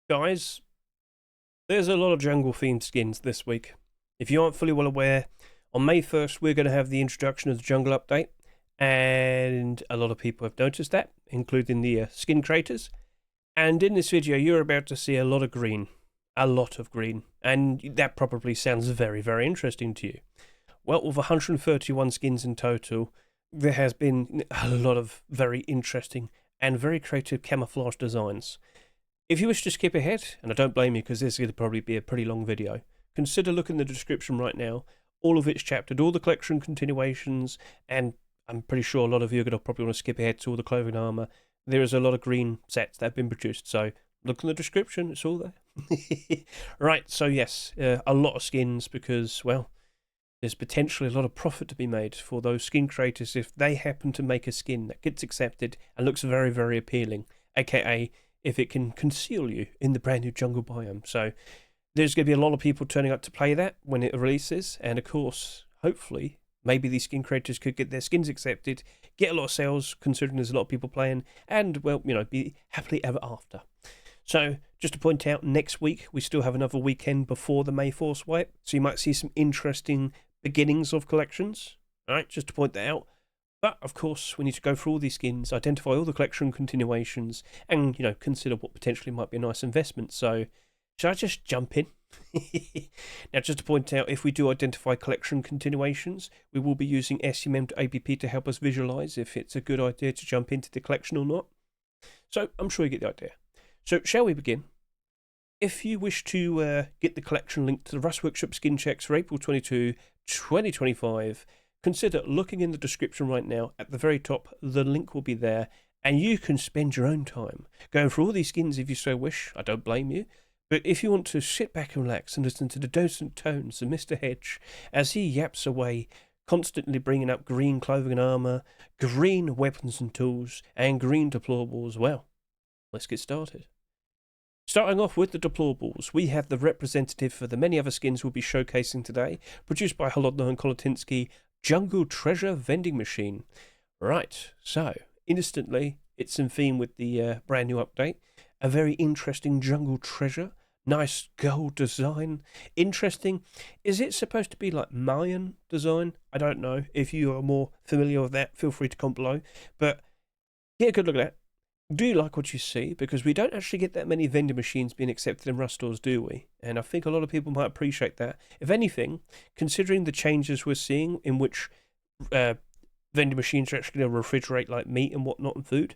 Guys, there's a lot of jungle-themed skins this week. If you aren't fully well aware, on May 1st we're going to have the introduction of the jungle update, and a lot of people have noticed that, including the skin creators. And in this video you're about to see a lot of green. A lot of green. And that probably sounds very, very interesting to you. Well, with 131 skins in total, there has been a lot of very interesting and very creative camouflage designs. If you wish to skip ahead, and I don't blame you because this is going to probably be a pretty long video, consider looking in the description right now. All of it's chaptered, all the collection continuations, and I'm pretty sure a lot of you are going to probably want to skip ahead to all the clothing armour. There is a lot of green sets that have been produced, so look in the description, it's all there. Right, so yes, a lot of skins because, well, there's potentially a lot of profit to be made for those skin creators if they happen to make a skin that gets accepted and looks very, very appealing, aka if it can conceal you in the brand new jungle biome. So there's going to be a lot of people turning up to play that when it releases, and of course, hopefully, maybe these skin creators could get their skins accepted, get a lot of sales considering there's a lot of people playing, and, well, you know, be happily ever after. So just to point out, next week we still have another weekend before the May 4th swipe, so you might see some interesting beginnings of collections. All right, just to point that out. But, of course, we need to go through all these skins, identify all the collection continuations, and, you know, consider what potentially might be a nice investment. So, should I just jump in? Now, just to point out, if we do identify collection continuations, we will be using SMM to APP to help us visualize if it's a good idea to jump into the collection or not. So, I'm sure you get the idea. So, shall we begin? If you wish to get the collection link to the Rust Workshop skin checks for April 22, 2025, consider looking in the description right now. At the very top, the link will be there, and you can spend your own time going through all these skins if you so wish. I don't blame you. But if you want to sit back and relax and listen to the dulcet tones of Mr. Hedge as he yaps away, constantly bringing up green clothing and armour, green weapons and tools, and green deployables, well, let's get started. Starting off with the deployables, we have the representative for the many other skins we'll be showcasing today, produced by Holodno and Kolotinsky, Jungle Treasure Vending Machine. Right, so instantly it's in theme with the brand new update. A very interesting jungle treasure, nice gold design. Interesting. Is it supposed to be like Mayan design? I don't know. If you are more familiar with that, feel free to comment below. But get a good look at that. Do you like what you see? Because we don't actually get that many vending machines being accepted in Rust stores, do we? And I think a lot of people might appreciate that. If anything, considering the changes we're seeing in which vending machines are actually going to refrigerate like meat and whatnot and food,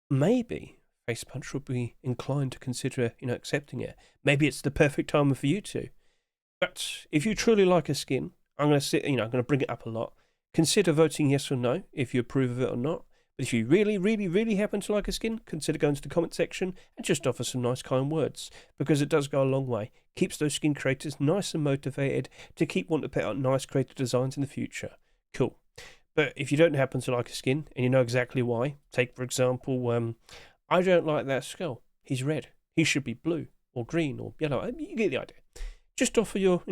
maybe Face Punch would be inclined to consider, you know, accepting it. Maybe it's the perfect time for you to. But if you truly like a skin, I'm going to bring it up a lot. Consider voting yes or no if you approve of it or not. But if you really, really, really happen to like a skin, consider going to the comment section and just offer some nice kind words, because it does go a long way. Keeps those skin creators nice and motivated to keep wanting to put out nice creative designs in the future. Cool. But if you don't happen to like a skin and you know exactly why, take for example, I don't like that skull. He's red. He should be blue or green or yellow. You get the idea. Just offer your,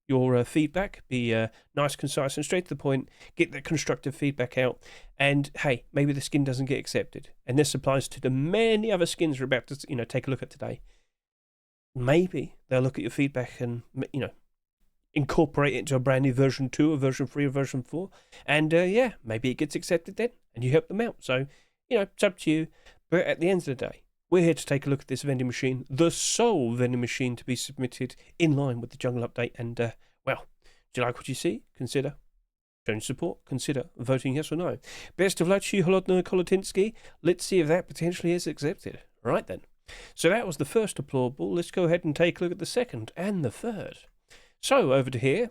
your feedback, be nice, concise, and straight to the point. Get that constructive feedback out, and hey, maybe the skin doesn't get accepted. And this applies to the many other skins we're about to, take a look at today. Maybe they'll look at your feedback and, incorporate it into a brand new version 2 or version 3 or version 4. And yeah, maybe it gets accepted then, and you help them out. So, it's up to you. But at the end of the day, we're here to take a look at this vending machine, the sole vending machine to be submitted in line with the jungle update. And, well, do you like what you see? Consider showing support. Consider voting yes or no. Best of luck to you, Holodno and Kolotinsky. Let's see if that potentially is accepted. Right then. So that was the first deployable. Let's go ahead and take a look at the second and the third. So over to here.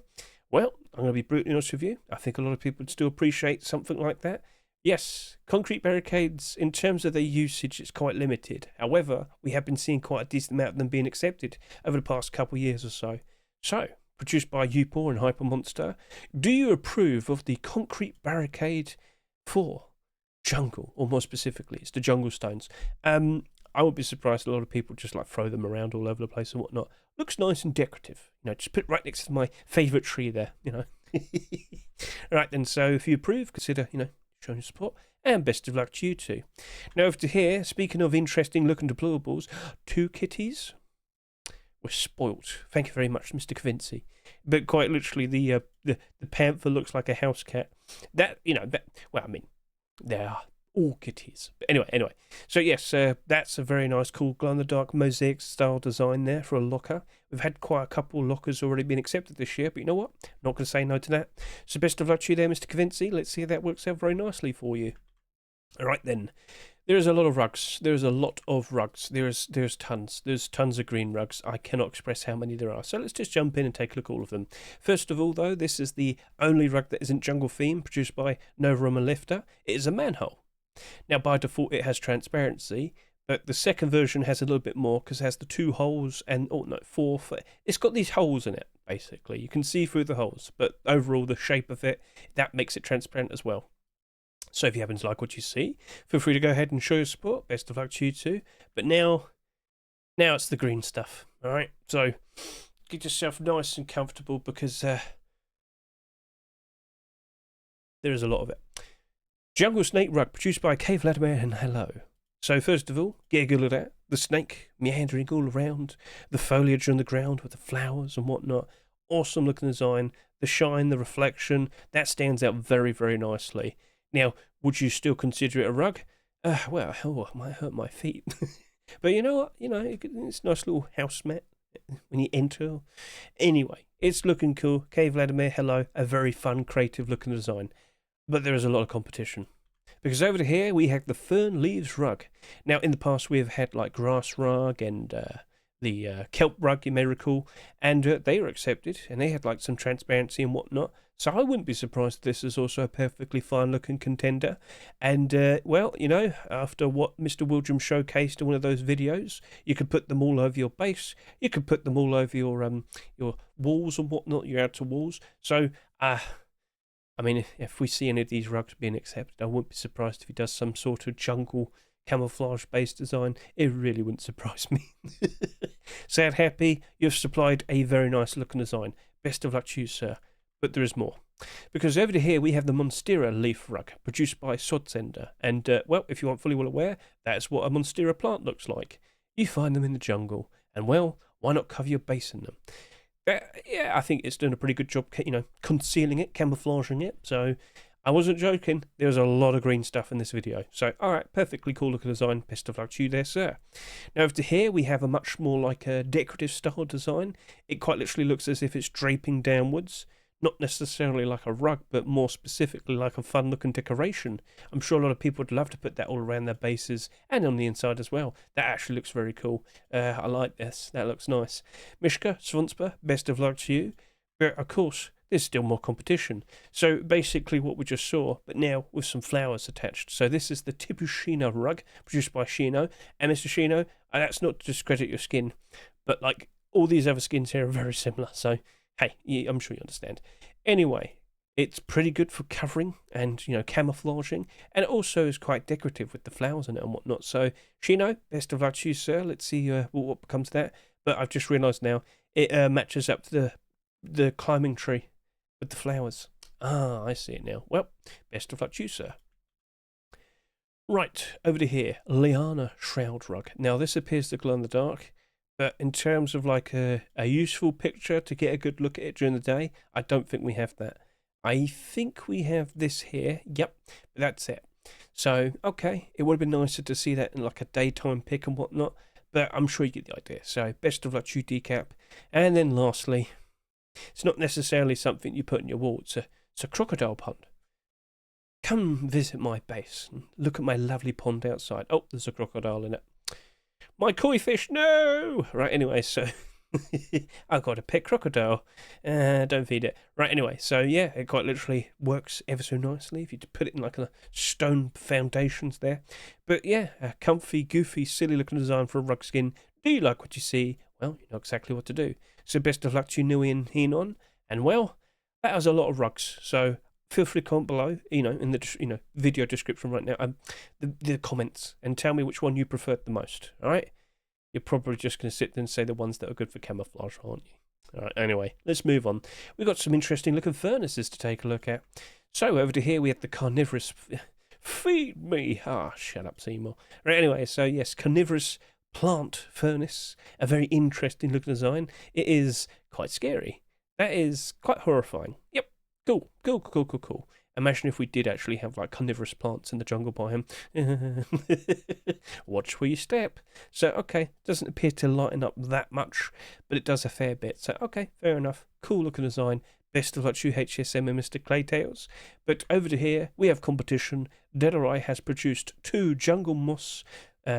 Well, I'm going to be brutally honest with you. I think a lot of people would still appreciate something like that. Yes, concrete barricades, in terms of their usage, it's quite limited. However, we have been seeing quite a decent amount of them being accepted over the past couple of years or so. So, produced by Upor and Hypermonster, do you approve of the concrete barricade for jungle, or more specifically, it's the jungle stones? I would be surprised a lot of people just like throw them around all over the place and whatnot. Looks nice and decorative. Just put it right next to my favourite tree there, Right then, so if you approve, consider, showing your support, and best of luck to you too. Now over to here, speaking of interesting looking deployables, 2 kitties. We're spoilt. Thank you very much, Mr. Quincy. But quite literally, the panther looks like a house cat. Well, I mean, they are all kitties. But anyway. So yes, that's a very nice, cool glow-in-the-dark mosaic style design there for a locker. We've had quite a couple lockers already been accepted this year, but you know what? Not going to say no to that. So best of luck to you there, Mr. Quincy. Let's see if that works out very nicely for you. All right then. There's a lot of rugs. There's tons. There's tons of green rugs. I cannot express how many there are. So let's just jump in and take a look at all of them. First of all, though, this is the only rug that isn't jungle theme, produced by No Room and Lifter. It is a manhole. Now, by default, it has transparency, but the second version has a little bit more because it has the 2 holes and, 4. It's got these holes in it, basically. You can see through the holes, but overall, the shape of it, that makes it transparent as well. So if you happen to like what you see, feel free to go ahead and show your support. Best of luck to you too. But now it's the green stuff. All right. So get yourself nice and comfortable because there is a lot of it. Jungle Snake Rug, produced by K. Vladimir and Hello. So first of all, get a good look at that. The snake meandering all around, the foliage on the ground with the flowers and whatnot. Awesome looking design. The shine, the reflection, that stands out very, very nicely. Now, would you still consider it a rug? Well, it might hurt my feet. But you know what? It's a nice little house mat when you enter. Anyway, it's looking cool. K. Vladimir, Hello. A very fun, creative looking design. But there is a lot of competition. Because over here, we have the Fern Leaves Rug. Now, in the past, we have had like Grass Rug and the Kelp Rug, you may recall. And they were accepted. And they had like some transparency and whatnot. So I wouldn't be surprised if this is also a perfectly fine-looking contender. And, after what Mr. Wildrum showcased in one of those videos, you could put them all over your base. You could put them all over your walls and whatnot, your outer walls. So, if we see any of these rugs being accepted, I wouldn't be surprised if he does some sort of jungle camouflage-based design. It really wouldn't surprise me. Sad Happy, you've supplied a very nice-looking design. Best of luck to you, sir. But there is more. Because over here we have the Monstera leaf rug, produced by Sodsender. And, if you aren't fully well aware, that's what a Monstera plant looks like. You find them in the jungle. And, why not cover your base in them? I think it's done a pretty good job, concealing it, camouflaging it. So, I wasn't joking. There's a lot of green stuff in this video. So, alright, perfectly cool looking design. Best of luck to you there, sir. Now, over to here, we have a much more like a decorative style design. It quite literally looks as if it's draping downwards. Not necessarily like a rug, but more specifically like a fun-looking decoration. I'm sure a lot of people would love to put that all around their bases and on the inside as well. That actually looks very cool. I like this. That looks nice. Mishka, Svonspa, best of luck to you. But, of course, there's still more competition. So, basically what we just saw, but now with some flowers attached. So, this is the Tibushino rug, produced by Shino. And, Mr. Shino, that's not to discredit your skin, but, like, all these other skins here are very similar, so... Hey, I'm sure you understand. Anyway, it's pretty good for covering and, camouflaging. And it also is quite decorative with the flowers in it and whatnot. So, Shino, best of luck to you, sir. Let's see what becomes of that. But I've just realised now, it matches up to the climbing tree with the flowers. Ah, I see it now. Well, best of luck to you, sir. Right, over to here. Liana Shroud Rug. Now, this appears to glow in the dark. But in terms of like a useful picture to get a good look at it during the day, I don't think we have that. I think we have this here. Yep, that's it. So, okay, it would have been nicer to see that in like a daytime pic and whatnot, but I'm sure you get the idea. So, best of luck to you, Decap. And then lastly, it's not necessarily something you put in your wall. It's a crocodile pond. Come visit my base and look at my lovely pond outside. Oh, there's a crocodile in it. My koi fish, no! Right, anyway, so I've got a pet crocodile. Don't feed it. Right, anyway, so yeah, it quite literally works ever so nicely if you put it in like a stone foundations there. But yeah, a comfy, goofy, silly looking design for a rug skin. Do you like what you see? Well, you know exactly what to do. So best of luck to you, Nui and Henon. And well, that was a lot of rugs. So feel free to comment below, in the video description right now, the comments, and tell me which one you preferred the most. All right, you're probably just going to sit there and say the ones that are good for camouflage, aren't you? All right. Anyway, let's move on. We've got some interesting looking furnaces to take a look at. So over to here we have the carnivorous Feed me. Ah, shut up, Seymour. Right, anyway, so yes, carnivorous plant furnace. A very interesting looking design. It is quite scary. That is quite horrifying. Yep. Cool. Imagine if we did actually have like carnivorous plants in the jungle biome. Watch where you step. So, okay, doesn't appear to lighten up that much, but it does a fair bit. So, okay, fair enough. Cool looking design. Best of luck to you, HSM and Mr. Claytails. But over to here, we have competition. Deadeye has produced 2 jungle moss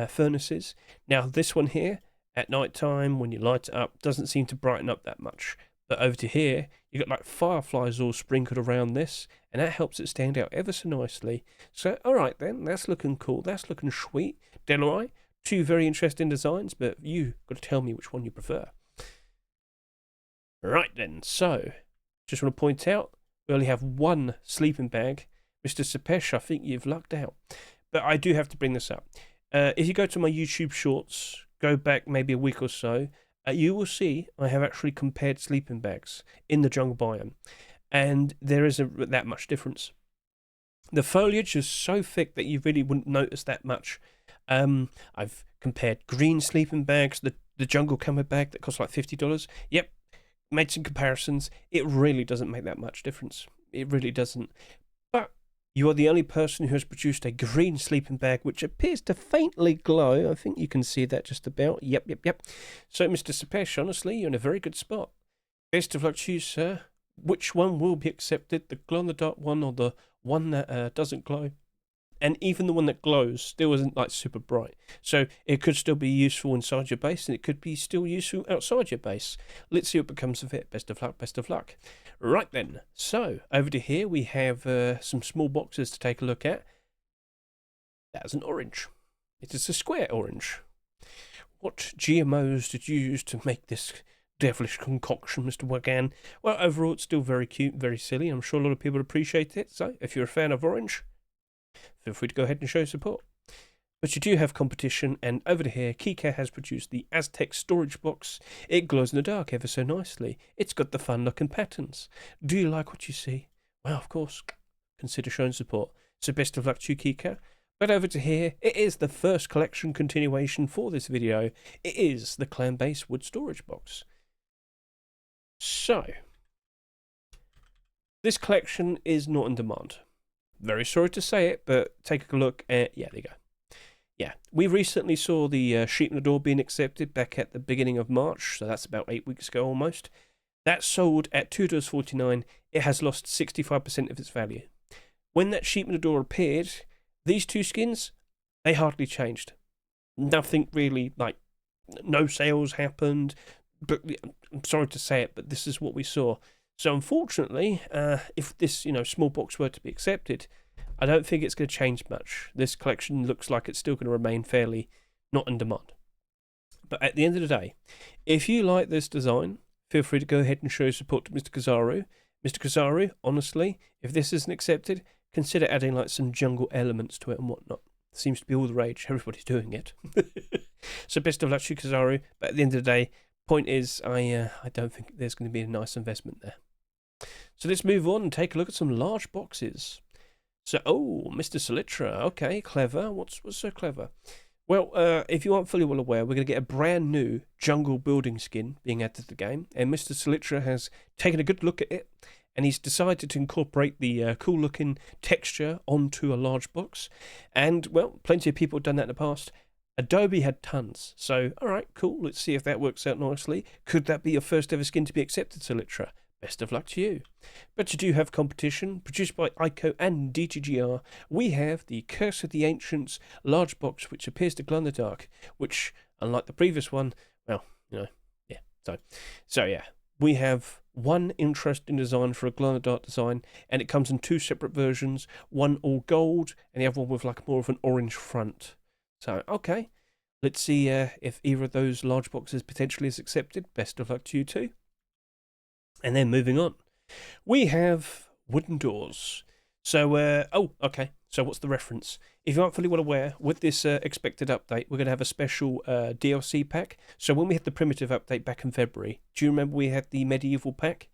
furnaces. Now, this one here, at night time, when you light it up, doesn't seem to brighten up that much. But over to here, you got like fireflies all sprinkled around this, and that helps it stand out ever so nicely. So, alright then, that's looking cool, that's looking sweet. Deadeye, 2 very interesting designs, but you got to tell me which one you prefer. Right then, so, just want to point out, we only have 1 sleeping bag. Mr. Sepesh, I think you've lucked out. But I do have to bring this up. If you go to my YouTube shorts, go back maybe a week or so, you will see I have actually compared sleeping bags in the jungle biome, and there isn't that much difference. The foliage is so thick that you really wouldn't notice that much. I've compared green sleeping bags, the jungle camo bag that costs like $50. Yep, made some comparisons. It really doesn't make that much difference. It really doesn't. But you are the only person who has produced a green sleeping bag which appears to faintly glow. I think you can see that just about. Yep. So, Mr. Sepesh, honestly, you're in a very good spot. Best of luck to you, sir. Which one will be accepted? The glow-in-the-dark one or the one that doesn't glow? And even the one that glows still isn't like super bright. So it could still be useful inside your base, and it could be still useful outside your base. Let's see what becomes of it. Best of luck. Right then, so over to here we have some small boxes to take a look at. That's an orange. It is a square orange. What GMOs did you use to make this devilish concoction, Mr. Wagan? Well, overall it's still very cute, very silly. I'm sure a lot of people appreciate it. So if you're a fan of orange, feel free to go ahead and show support. But you do have competition, and over to here, Kika has produced the Aztec storage box. It glows in the dark ever so nicely. It's got the fun-looking patterns. Do you like what you see? Well, of course, consider showing support. So best of luck to you, Kika. But over to here, it is the first collection continuation for this video. It is the clan-based wood storage box. So, this collection is not in demand. Very sorry to say it, but take a look at, yeah, there you go. Yeah, we recently saw the sheep in the door being accepted back at the beginning of March, so that's about 8 weeks ago almost. That sold at $2.49. It has lost 65% of its value. When that sheep in the door appeared, these 2 skins, they hardly changed. Nothing really, like, no sales happened. But I'm sorry to say it, but this is what we saw. So unfortunately, if this small box were to be accepted, I don't think it's going to change much. This collection looks like it's still going to remain fairly not in demand. But at the end of the day, if you like this design, feel free to go ahead and show support to Mr. Kazaru. Mr. Kazaru, honestly, if this isn't accepted, consider adding like some jungle elements to it and whatnot. Seems to be all the rage. Everybody's doing it. So best of luck to you, Kazaru. But at the end of the day, point is, I don't think there's going to be a nice investment there. So let's move on and take a look at some large boxes. So, oh, Mr. Salitra, okay, clever. What's so clever? Well, if you aren't fully well aware, we're going to get a brand new jungle building skin being added to the game, and Mr. Salitra has taken a good look at it, and he's decided to incorporate the cool-looking texture onto a large box. And, well, plenty of people have done that in the past. Adobe had tons. So, alright, cool. Let's see if that works out nicely. Could that be your first ever skin to be accepted, Salitra? Best of luck to you. But you do have competition. Produced by Ico and DTGR, we have the Curse of the Ancients large box, which appears to glow in the dark, which, unlike the previous one, well, yeah. So yeah, we have one interesting design for a glow in the dark design, and it comes in 2 separate versions, one all gold, and the other one with like more of an orange front. So, okay, let's see if either of those large boxes potentially is accepted. Best of luck to you too. And then moving on, we have wooden doors. So, okay, so what's the reference? If you aren't fully well aware, with this expected update, we're going to have a special DLC pack. So when we had the primitive update back in February, do you remember we had the medieval pack?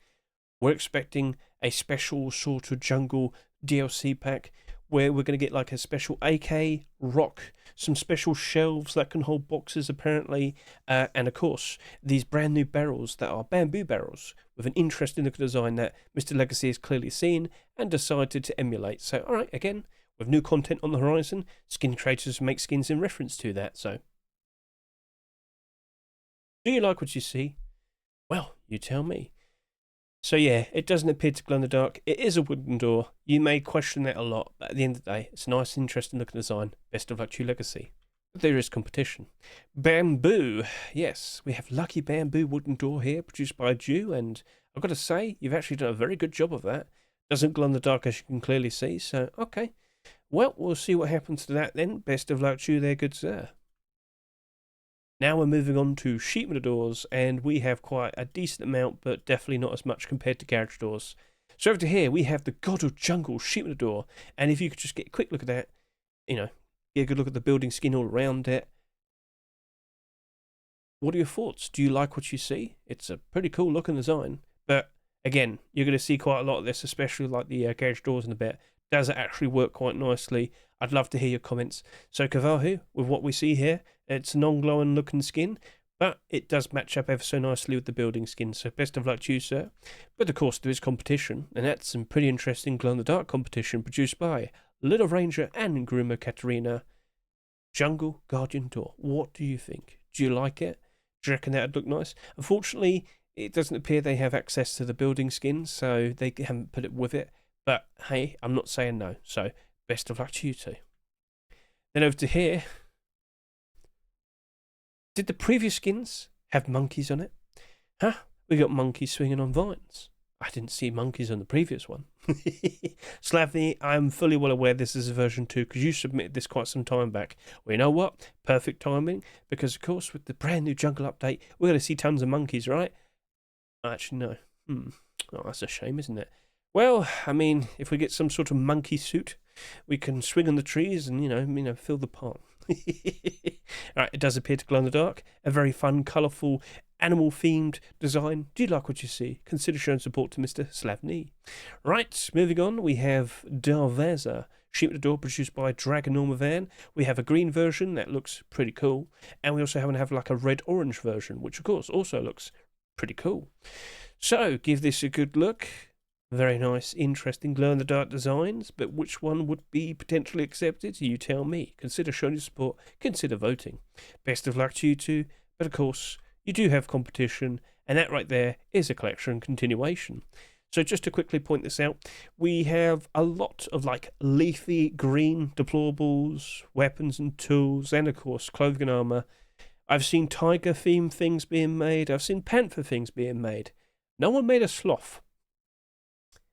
We're expecting a special sort of jungle DLC pack where we're going to get like a special AK, rock, some special shelves that can hold boxes apparently, and of course these brand new barrels that are bamboo barrels with an interesting look design that Mr. Legacy has clearly seen and decided to emulate. So alright, again, with new content on the horizon, skin creators make skins in reference to that. So do you like what you see? Well, you tell me. So yeah, it doesn't appear to glow in the dark. It is a wooden door. You may question that a lot, but at the end of the day, it's a nice, interesting looking design. Best of luck to you, Legacy. But there is competition. Bamboo. Yes, we have lucky bamboo wooden door here, produced by Jew, and I've got to say, you've actually done a very good job of that. Doesn't glow in the dark, as you can clearly see, so okay. Well, we'll see what happens to that then. Best of luck to you there, good sir. Now we're moving on to sheet metal doors, and we have quite a decent amount, but definitely not as much compared to garage doors. So over to here, we have the God of Jungle sheet metal door, and if you could just get a quick look at that, you know, get a good look at the building skin all around it. What are your thoughts? Do you like what you see? It's a pretty cool looking design, but again, you're going to see quite a lot of this, especially like the garage doors in a bit. Does it actually work quite nicely? I'd love to hear your comments. So Kavahu, with what we see here, it's a non-glowing looking skin, but it does match up ever so nicely with the building skin, so best of luck to you, sir. But of course there is competition, and that's some pretty interesting glow-in-the-dark competition produced by Little Ranger and Groomer Katarina. Jungle Guardian Door. What do you think? Do you like it? Do you reckon that would look nice? Unfortunately, it doesn't appear they have access to the building skin, so they haven't put it with it. But hey, I'm not saying no, so best of luck to you two. Then over to here. Did the previous skins have monkeys on it? Huh? We got monkeys swinging on vines. I didn't see monkeys on the previous one. Slavny, I'm fully well aware this is a version 2 because you submitted this quite some time back. Well, you know what? Perfect timing, because of course with the brand new jungle update, we're going to see tons of monkeys, right? Actually, no. Oh, that's a shame, isn't it? Well, I mean, if we get some sort of monkey suit, we can swing on the trees and, you know, fill the pot. Alright, it does appear to glow in the dark. A very fun, colourful, animal-themed design. Do you like what you see? Consider showing support to Mr. Slavny. Right, moving on, we have Darveza, sheet metal door produced by Dragon Normavan. We have a green version that looks pretty cool, and we also have like a red-orange version, which of course also looks pretty cool. So, give this a good look. Very nice, interesting glow-in-the-dark designs, but which one would be potentially accepted? You tell me. Consider showing your support, consider voting. Best of luck to you two, but of course, you do have competition, and that right there is a collection continuation. So just to quickly point this out, we have a lot of like leafy green deployables, weapons and tools, and of course clothing and armour. I've seen tiger themed things being made, I've seen panther things being made. No one made a sloth.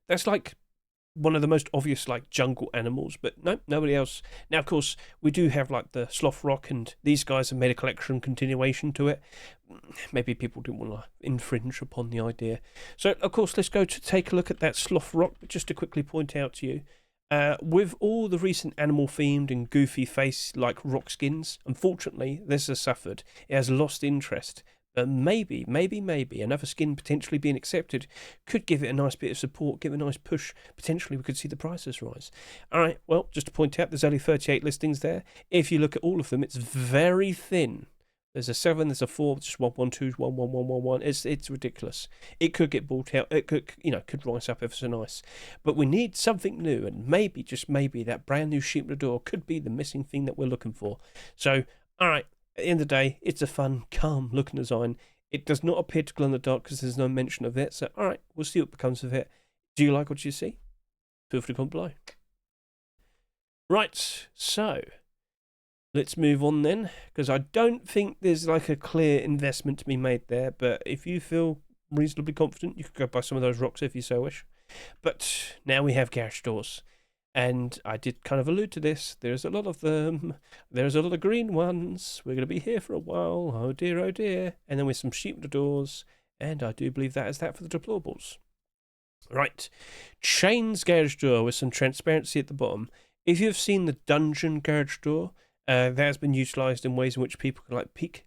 That's like one of the most obvious like jungle animals, but no, nobody else. Now, of course, we do have like the Sloth Rock, and these guys have made a collection continuation to it. Maybe people didn't want to infringe upon the idea. So, of course, let's go to take a look at that Sloth Rock, but just to quickly point out to you, with all the recent animal-themed and goofy face-like rock skins, unfortunately, this has suffered. It has lost interest. But maybe another skin potentially being accepted could give it a nice bit of support, give it a nice push. Potentially we could see the prices rise. Alright, well, just to point out, there's only 38 listings there. If you look at all of them, it's very thin. There's a 7, there's a 4, just 1, 1, 2, 1, 1, 1, 1, 1. It's ridiculous. It could get bought out. It could, could rise up ever so nice. But we need something new, and maybe, just maybe, that brand new sheet metal door could be the missing thing that we're looking for. So, alright. At the end of the day, it's a fun, calm looking design. It does not appear to glow in the dark because there's no mention of it. So, alright, we'll see what becomes of it. Do you like what you see? Feel free to comment below. Right, so let's move on then, because I don't think there's like a clear investment to be made there. But if you feel reasonably confident, you could go buy some of those rocks if you so wish. But now we have garage doors. And I did kind of allude to this. There's a lot of them. There's a lot of green ones. We're going to be here for a while. Oh dear, oh dear. And then with some sheet metal doors. And I do believe that is that for the deployables. Right. Chains garage door with some transparency at the bottom. If you've seen the dungeon garage door, that has been utilised in ways in which people can like peek,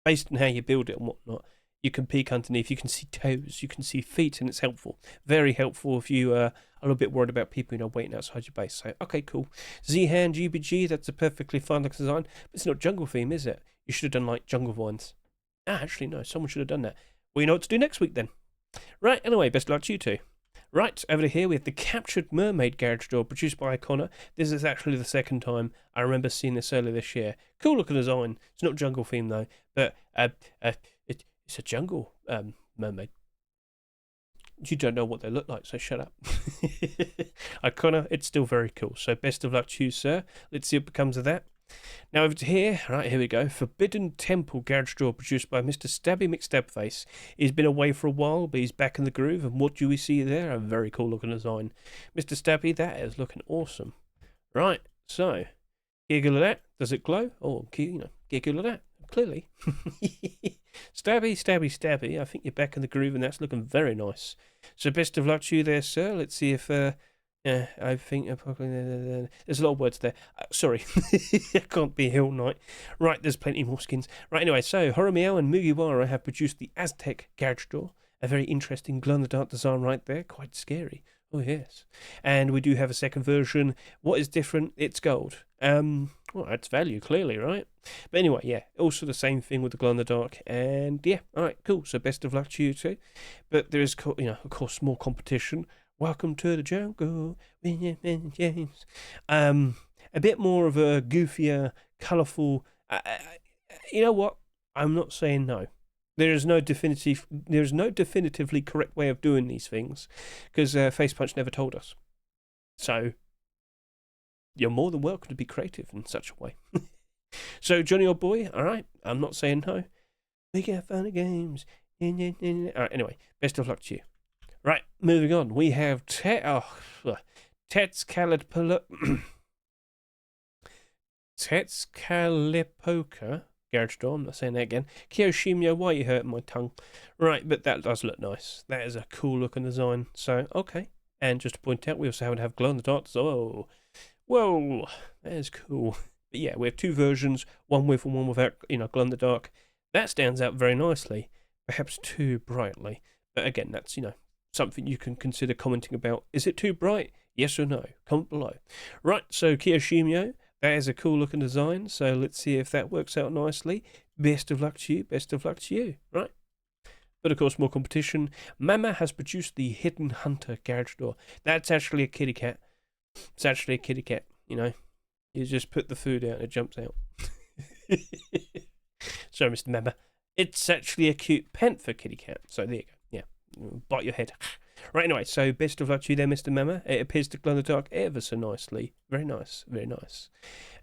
based on how you build it and whatnot. You can peek underneath. You can see toes. You can see feet, and it's helpful. Very helpful if you are a little bit worried about people, waiting outside your base. So, okay, cool. Z-Hand GBG, that's a perfectly fine looking design, but it's not jungle theme, is it? You should have done, like, jungle vines. Actually, no, someone should have done that. Well, you know what to do next week, then. Right, anyway, best of luck to you two. Right, over here we have the Captured Mermaid garage door produced by Connor. This is actually the second time. I remember seeing this earlier this year. Cool looking design. It's not jungle theme though, but it's a jungle mermaid. You don't know what they look like, so shut up. Connor, it's still very cool. So best of luck to you, sir. Let's see what becomes of that. Now over to here, right, here we go. Forbidden Temple garage door produced by Mr. Stabby McStabface. He's been away for a while, but he's back in the groove. And what do we see there? A very cool looking design. Mr. Stabby, that is looking awesome. Right, so, giggle at that. Does it glow? Oh, giggle at that. Clearly. Stabby, stabby, stabby. I think you're back in the groove and that's looking very nice. So best of luck to you there, sir. Let's see if... I think there's a lot of words there. Sorry, I can't be here all night. Right, there's plenty more skins. Right, anyway, so Horomiao and Mugiwara have produced the Aztec garage door. A very interesting glow-in-the-dark design right there. Quite scary. Oh, yes. And we do have a second version. What is different? It's gold. Well, that's value, clearly, right? But anyway, yeah, also the same thing with the glow-in-the-dark. And, yeah, all right, cool. So best of luck to you too. But there is, of course, more competition. Welcome to the jungle, James. A bit more of a goofier, colourful. You know what? I'm not saying no. There is no definitively correct way of doing these things, because Facepunch never told us. So you're more than welcome to be creative in such a way. So Johnny, old boy, all right. I'm not saying no. We get fun games. All right. Anyway, best of luck to you. Right, moving on. We have Tetzcalipoca garage door. I'm not saying that again. Kiyoshimyo, why are you hurting my tongue? Right, but that does look nice. That is a cool looking design. So, okay. And just to point out, we also have glow in the dark. Oh, whoa, that is cool. But yeah, we have two versions, one with and one without, glow in the dark. That stands out very nicely, perhaps too brightly. But again, that's, something you can consider commenting about. Is it too bright? Yes or no? Comment below. Right, so Kiyoshimyo, that is a cool looking design. So let's see if that works out nicely. Best of luck to you. Best of luck to you. Right. But of course, more competition. Mama has produced the Hidden Hunter garage door. That's actually a kitty cat. It's actually a kitty cat. You just put the food out and it jumps out. Sorry, Mr. Mama. It's actually a cute panther kitty cat. So there you go. Bite your head. Right, anyway, so best of luck to you there, Mr. Mama. It appears to glow in the dark ever so nicely. Very nice, very nice.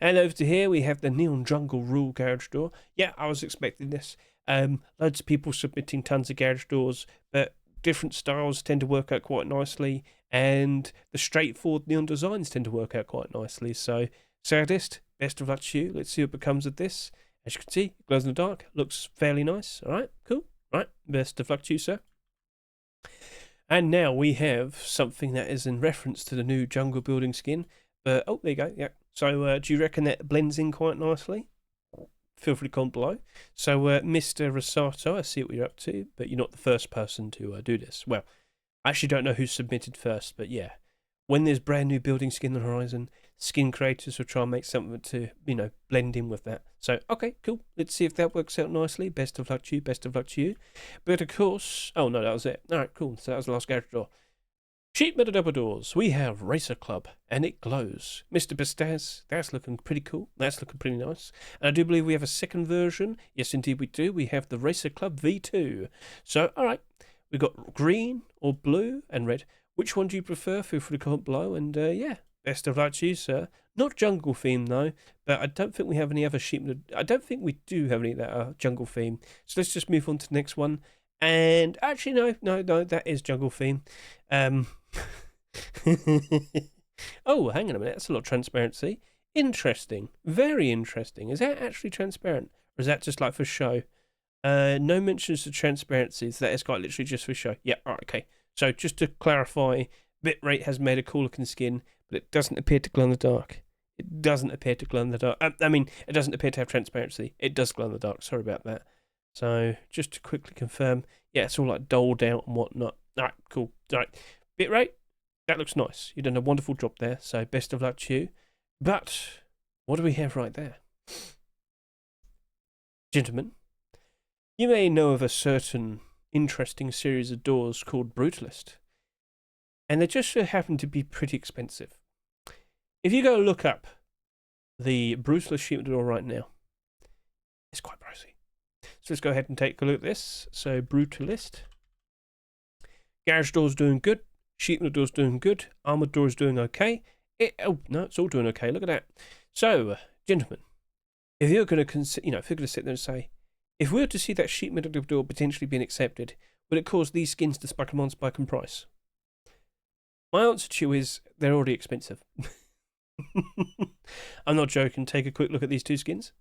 And over to here, we have the Neon Jungle Rule garage door. Yeah, I was expecting this. Loads of people submitting tons of garage doors, but different styles tend to work out quite nicely, and the straightforward neon designs tend to work out quite nicely. So, Sadist, best of luck to you. Let's see what becomes of this. As you can see, it glows in the dark. Looks fairly nice. All right, cool. Right, best of luck to you, sir. And now we have something that is in reference to the new jungle building skin. But oh, there you go. Yeah. So do you reckon that blends in quite nicely? Feel free to comment below. So Mr. Rosato, I see what you're up to, but you're not the first person to do this. Well, I actually don't know who submitted first, but yeah. When there's brand new building skin on the horizon, skin creators will try and make something to, blend in with that. So, okay, cool. Let's see if that works out nicely. Best of luck to you. Best of luck to you. But of course, oh no, that was it. All right, cool. So that was the last garage door. Sheet metal double doors. We have Racer Club, and it glows. Mr. Bestaz, that's looking pretty cool. That's looking pretty nice. And I do believe we have a second version. Yes, indeed we do. We have the Racer Club V2. So, all right, we've got green or blue and red. Which one do you prefer? Feel free to comment below. And yeah, best of luck to you, sir. Not jungle theme though, but I don't think we have any other sheep. I don't think we do have any that are jungle theme. So let's just move on to the next one. And actually, no, that is jungle theme. Oh, hang on a minute. That's a lot of transparency. Interesting. Very interesting. Is that actually transparent? Or is that just like for show? No mentions of transparency. So that is quite literally just for show. Yeah, all right, okay. So just to clarify, Bitrate has made a cool looking skin, but it doesn't appear to glow in the dark. It doesn't appear to glow in the dark. It doesn't appear to have transparency. It does glow in the dark. Sorry about that. So just to quickly confirm, yeah, it's all like doled out and whatnot. All right, cool. All right, bitrate, that looks nice. You've done a wonderful job there, so best of luck to you. But what do we have right there? Gentlemen, you may know of a certain interesting series of doors called Brutalist, and they just so happen to be pretty expensive. If you go look up the Brutalist sheet metal door right now, it's quite pricey. So let's go ahead and take a look at this. So Brutalist. Garage door's doing good. Sheet metal door's doing good. Armour door's doing okay. Oh, no, it's all doing okay. Look at that. So, gentlemen, if you're going to consider, if you're going to sit there and say, if we were to see that sheet metal door potentially being accepted, would it cause these skins to spike in price? My answer to you is they're already expensive. I'm not joking. Take a quick look at these two skins.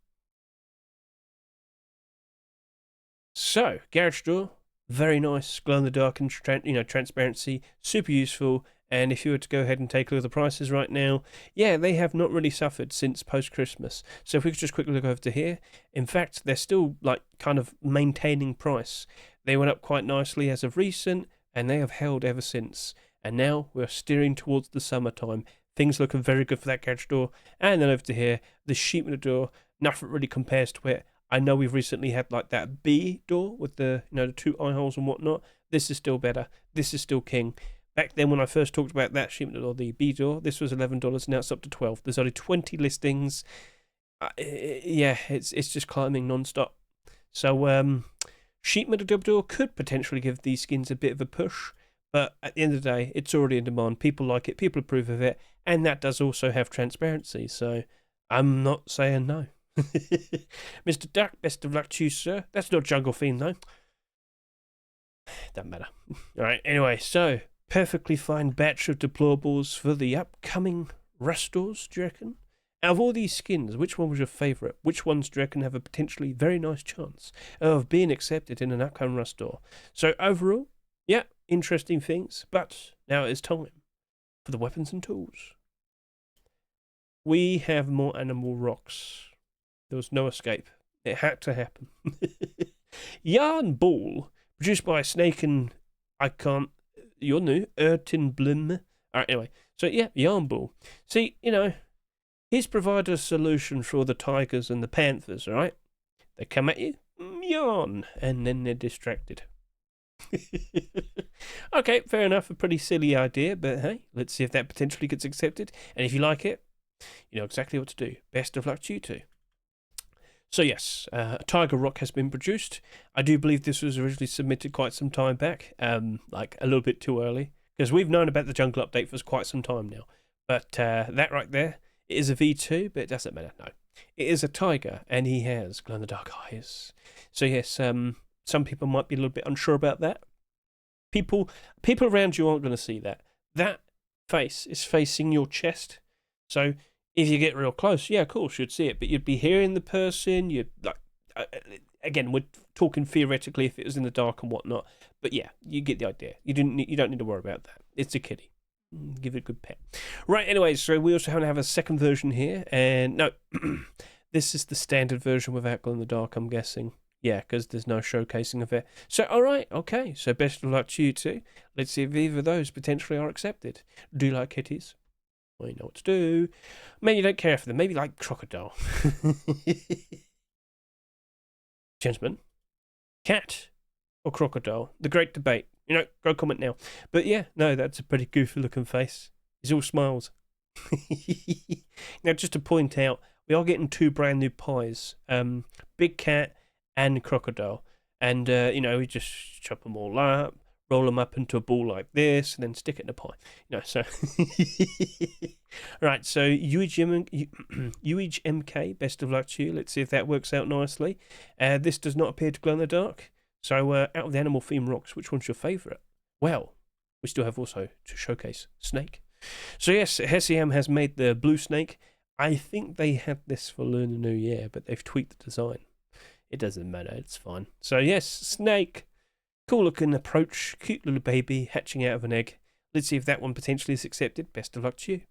So, garage door, very nice, glow in the dark and transparency, super useful. And if you were to go ahead and take a look at the prices right now, yeah, they have not really suffered since post-Christmas. So if we could just quickly look over to here, in fact, they're still like kind of maintaining price. They went up quite nicely as of recent, and they have held ever since. And now we're steering towards the summertime. Things looking very good for that garage door. And then over to here, the sheet metal door, nothing really compares to it. I know we've recently had like that B door with the the two eye holes and whatnot. This is still better. This is still king. Back then when I first talked about that sheet metal door, the B door, this was $11. Now it's up to $12. There's only 20 listings. Yeah, it's just climbing non-stop. So sheet metal double door could potentially give these skins a bit of a push, but at the end of the day, it's already in demand. People like it. People approve of it, and that does also have transparency. So I'm not saying no. Mr. Duck, best of luck to you, sir. That's not Jungle Fiend, though. Doesn't matter. Alright, anyway, so perfectly fine batch of deployables for the upcoming Rust doors, do you reckon? Out of all these skins, which one was your favourite? Which ones do you reckon have a potentially very nice chance of being accepted in an upcoming Rust door? So overall, yeah, interesting things, but now it is time for the weapons and tools. We have more animal rocks. There was no escape. It had to happen. Yarn Ball, produced by Snake and you're new, Ertin Blim. Alright, anyway. So yeah, Yarn Ball. See, he's provided a solution for all the tigers and the panthers, alright? They come at you, yarn, and then they're distracted. Okay, fair enough, a pretty silly idea, but hey, let's see if that potentially gets accepted. And if you like it, you know exactly what to do. Best of luck to you two. So yes, a Tiger Rock has been produced. I do believe this was originally submitted quite some time back, like a little bit too early, because we've known about the jungle update for quite some time now. But that right there, it is a V2, but it doesn't matter, no. It is a tiger, and he has glow-in-the-dark eyes. So yes, some people might be a little bit unsure about that. People around you aren't going to see that. That face is facing your chest, so if you get real close, yeah, of course, you'd see it, but you'd be hearing the person. You'd again, we're talking theoretically if it was in the dark and whatnot, but yeah, you get the idea. You don't need to worry about that. It's a kitty. Give it a good pet. Right. Anyway, so we also have a second version here, and no, this is the standard version without glow in the dark. I'm guessing. Yeah, because there's no showcasing of it. So, all right, okay. So, best of luck to you two. Let's see if either of those potentially are accepted. Do you like kitties? Well, you know what to do. Maybe you don't care for them. Maybe like crocodile. Gentlemen, cat or crocodile? The great debate. Go comment now. But yeah, no, that's a pretty goofy looking face. He's all smiles. Now, just to point out, we are getting two brand new pies. Big cat and crocodile. And, we just chop them all up, roll them up into a ball like this, and then stick it in a pie. So... Right, so UHMK, best of luck to you. Let's see if that works out nicely. This does not appear to glow in the dark. So, out of the animal theme rocks, which one's your favourite? Well, we still have also to showcase Snake. So, yes, Hessiam has made the blue snake. I think they had this for Lunar New Year, but they've tweaked the design. It doesn't matter, it's fine. So, yes, Snake. Cool looking approach, cute little baby hatching out of an egg. Let's see if that one potentially is accepted. Best of luck to you.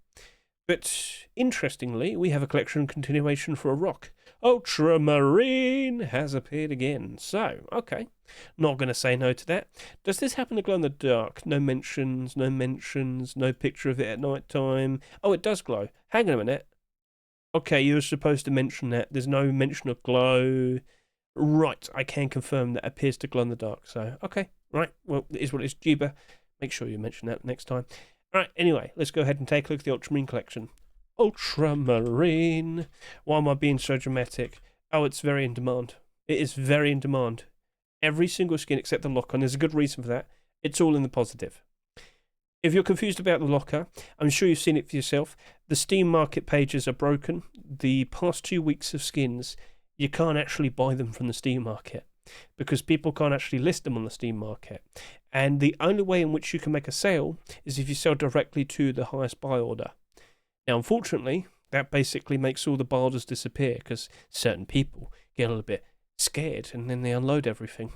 But interestingly, we have a collection continuation for a rock. Ultramarine has appeared again. So, okay, not going to say no to that. Does this happen to glow in the dark? No mentions, no picture of it at night time. Oh, it does glow. Hang on a minute. Okay, you were supposed to mention that. There's no mention of glow. Right, I can confirm that appears to glow in the dark. So, okay, right. Well, it is what it is. Jeeba, make sure you mention that next time. Right, anyway, let's go ahead and take a look at the Ultramarine collection. Ultramarine. Why am I being so dramatic? Oh, it's very in demand. It is very in demand. Every single skin except the locker, and there's a good reason for that. It's all in the positive. If you're confused about the locker, I'm sure you've seen it for yourself. The Steam market pages are broken. The past 2 weeks of skins, you can't actually buy them from the Steam market because people can't actually list them on the Steam market. And the only way in which you can make a sale is if you sell directly to the highest buy order. Now, unfortunately, that basically makes all the buy orders disappear because certain people get a little bit scared and then they unload everything.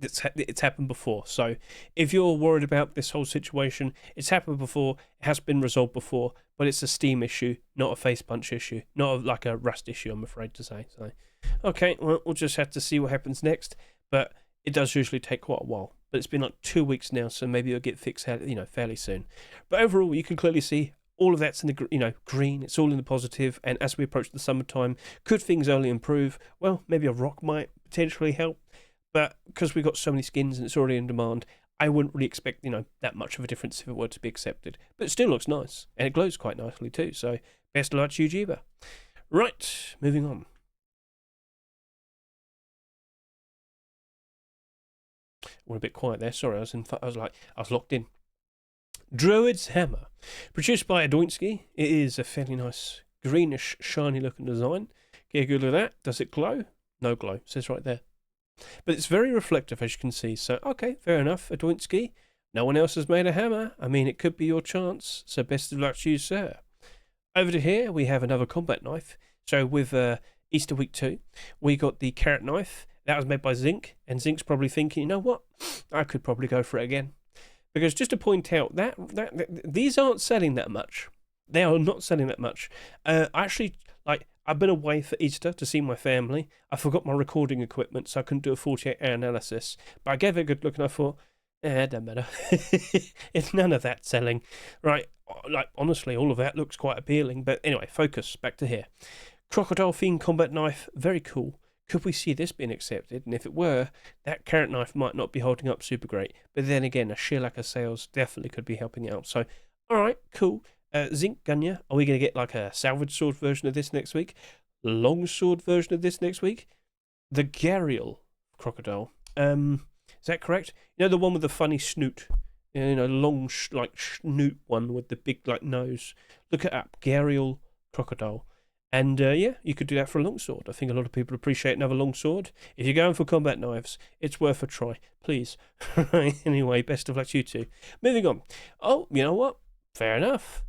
It's happened before. So if you're worried about this whole situation, it's happened before, it has been resolved before, but it's a Steam issue, not a face punch issue, not like a Rust issue, I'm afraid to say. So, okay, well, we'll just have to see what happens next, but it does usually take quite a while. But it's been like 2 weeks now, so maybe it'll get fixed out, fairly soon. But overall, you can clearly see all of that's in the green. It's all in the positive. And as we approach the summertime, could things only improve? Well, maybe a rock might potentially help. But because we've got so many skins and it's already in demand, I wouldn't really expect, that much of a difference if it were to be accepted. But it still looks nice. And it glows quite nicely too. So best of luck to you, Jeeba. Right, moving on. We're a bit quiet there. Sorry, I was locked in. Druid's Hammer. Produced by Adoinsky. It is a fairly nice greenish, shiny looking design. Get a good look at that. Does it glow? No glow. It says right there. But it's very reflective, as you can see. So, okay, fair enough, Adoinsky. No one else has made a hammer. I mean, it could be your chance. So best of luck to you, sir. Over to here, we have another combat knife. So with Easter Week 2, we got the carrot knife. That was made by Zinc. And Zinc's probably thinking, you know what? I could probably go for it again. Because just to point out, that these aren't selling that much. They are not selling that much. I've been away for Easter to see my family. I forgot my recording equipment, so I couldn't do a 48-hour analysis. But I gave it a good look, and I thought, it doesn't matter. It's none of that selling. Right, honestly, all of that looks quite appealing. But anyway, focus, back to here. Crocodile Fiend combat knife, very cool. Could we see this being accepted? And if it were, that carrot knife might not be holding up super great. But then again, a sheer lack of sales definitely could be helping out. So, alright, cool. Zinc Gunya, are we going to get like a salvage sword version of this next week? Longsword version of this next week? The Gharial crocodile. Is that correct? The one with the funny snoot. Long snoot one with the big nose. Look it up. Gharial crocodile. And you could do that for a longsword. I think a lot of people appreciate another longsword. If you're going for combat knives, it's worth a try. Please. Anyway, best of luck to you two. Moving on. Oh, you know what? Fair enough.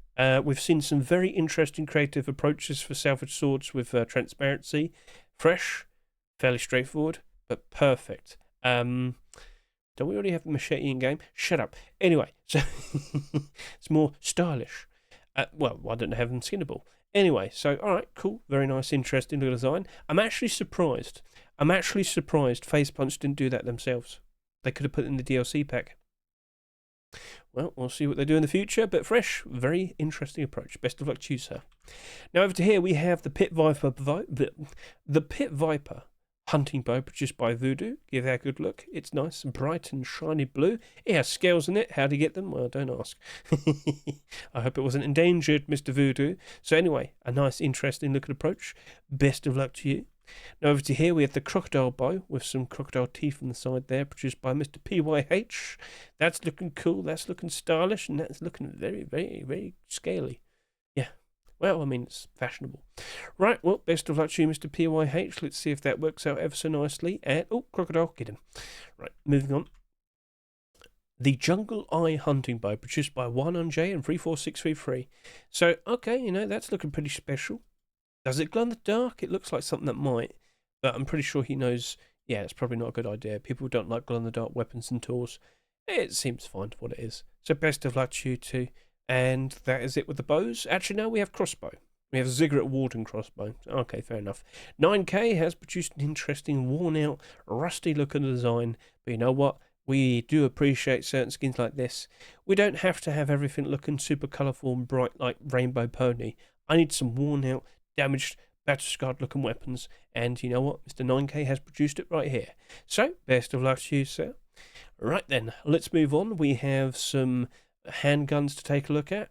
We've seen some very interesting creative approaches for salvage swords with transparency. Fresh, fairly straightforward, but perfect. Don't we already have the machete in game? Shut up. Anyway, so it's more stylish. Well, why don't they have them skinnable? Anyway, so, alright, cool. Very nice, interesting little design. I'm actually surprised Face Punch didn't do that themselves. They could have put it in the DLC pack. Well, we'll see what they do in the future, but fresh, very interesting approach. Best of luck to you, sir. Now over to here, we have the Pit Viper hunting bow produced by Voodoo. Give that a good look. It's nice, bright and shiny blue. It has scales in it. How do you get them? Well, don't ask. I hope it wasn't endangered, Mr. Voodoo. So anyway, a nice, interesting looking approach. Best of luck to you. Now over to here, we have the crocodile bow with some crocodile teeth on the side there, produced by Mr. PYH. That's looking cool. That's looking stylish, and that's looking very, very, very scaly. Yeah. Well, I mean, it's fashionable. Right, well, best of luck to you, Mr. PYH. Let's see if that works out ever so nicely. And, oh, crocodile, get him. Right, moving on. The Jungle Eye Hunting Bow, produced by 1OnJ and 34633. So, okay, that's looking pretty special. Does it glow in the dark? It looks like something that might, but I'm pretty sure he knows, yeah, it's probably not a good idea. People don't like glow in the dark weapons and tools. It seems fine for what it is. So, best of luck to you two. And that is it with the bows. Actually, no, we have crossbow. We have Ziggurat Warden crossbow. Okay, fair enough. 9K has produced an interesting, worn-out, rusty-looking design. But you know what? We do appreciate certain skins like this. We don't have to have everything looking super colourful and bright like Rainbow Pony. I need some worn-out, damaged, battle-scarred looking weapons. And you know what? Mr. 9K has produced it right here. So, best of luck to you, sir. Right then, let's move on. We have some handguns to take a look at.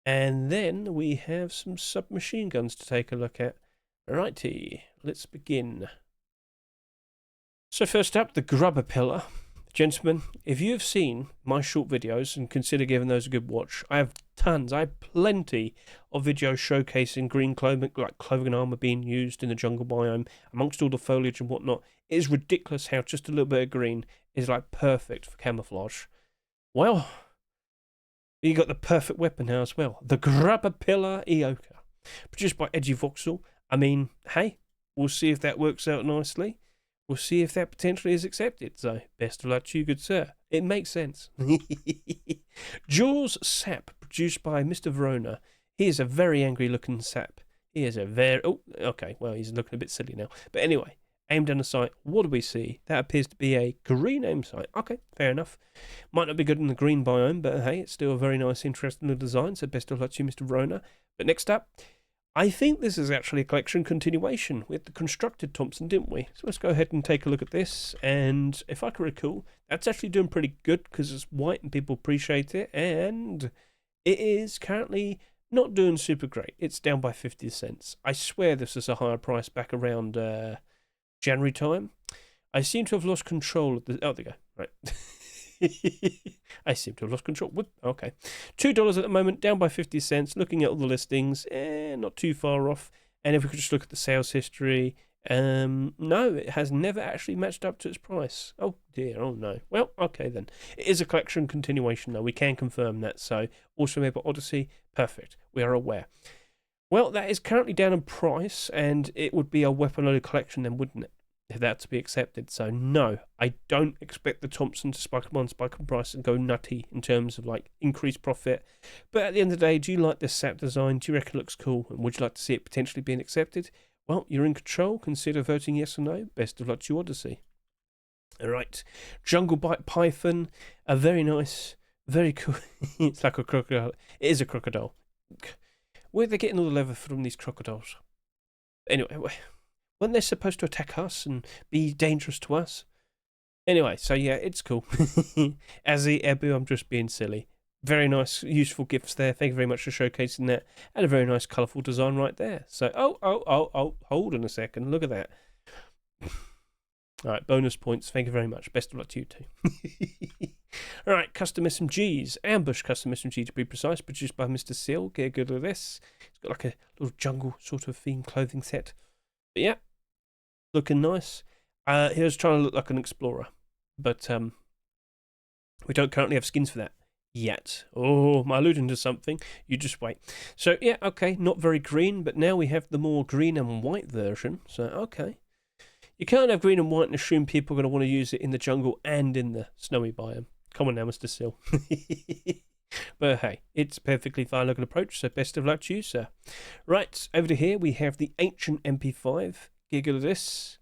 And then we have some submachine guns to take a look at. Righty, let's begin. So first up, the grubber pillar. Gentlemen, if you have seen my short videos and consider giving those a good watch, I have plenty of videos showcasing green clothing, like clothing and armour being used in the jungle biome, amongst all the foliage and whatnot. It is ridiculous how just a little bit of green is like perfect for camouflage. Well, you got the perfect weapon now as well. The Grubber Pillar Eoka. Produced by Edgy Voxel. I mean, hey, we'll see if that works out nicely. We'll see if that potentially is accepted. So, best of luck to you, good sir. It makes sense. Jaws Sap. Produced by Mr. Verona. He is a very angry looking sap. He is a very... Oh, okay. Well, he's looking a bit silly now. But anyway, aim down the sight. What do we see? That appears to be a green aim sight. Okay, fair enough. Might not be good in the green biome, but hey, it's still a very nice, interesting little design. So best of luck to you, Mr. Verona. But next up, I think this is actually a collection continuation with the constructed Thompson, didn't we? So let's go ahead and take a look at this. And if I can recall, that's actually doing pretty good because it's white and people appreciate it. And it is currently not doing super great. It's down by 50 cents. I swear this is a higher price back around January time. I seem to have lost control of the... Oh, there you go. Right. I seem to have lost control. Whoop. Okay. $2 at the moment, down by 50 cents. Looking at all the listings, not too far off. And if we could just look at the sales history, no, it has never actually matched up to its price. Oh dear, oh no. Well, okay then. It is a collection continuation though, we can confirm that. So, also made by Odyssey, perfect. We are aware. Well, that is currently down in price, and it would be a weapon-loaded collection then, wouldn't it? If that's to be accepted. So, no, I don't expect the Thompson to spike in price and go nutty in terms of, like, increased profit. But at the end of the day, do you like this sap design? Do you reckon it looks cool? And would you like to see it potentially being accepted? Well, you're in control. Consider voting yes or no. Best of luck to you, Odyssey. All right. Jungle Bite Python. A very nice, very cool... It's like a crocodile. It is a crocodile. Where are they getting all the leather from these crocodiles? Anyway, weren't they supposed to attack us and be dangerous to us? Anyway, so yeah, it's cool. Azzy, Ebu, I'm just being silly. Very nice, useful gifts there. Thank you very much for showcasing that. And a very nice, colourful design right there. So, oh, hold on a second. Look at that. All right, bonus points. Thank you very much. Best of luck to you too. All right, custom SMGs. Ambush custom SMG to be precise. Produced by Mr. Seal. Get a good look at this. It's got like a little jungle sort of themed clothing set. But yeah, looking nice. He was trying to look like an explorer. But we don't currently have skins for that yet. Oh, am I alluding to something? You just wait. So yeah, okay, not very green. But now we have the more green and white version. So okay. You can't have green and white and assume people are going to want to use it in the jungle and in the snowy biome. Come on now, Mr. Sill. But hey, it's a perfectly fine looking approach, so best of luck to you, sir. Right, over to here we have the Ancient MP5. Giggle of this.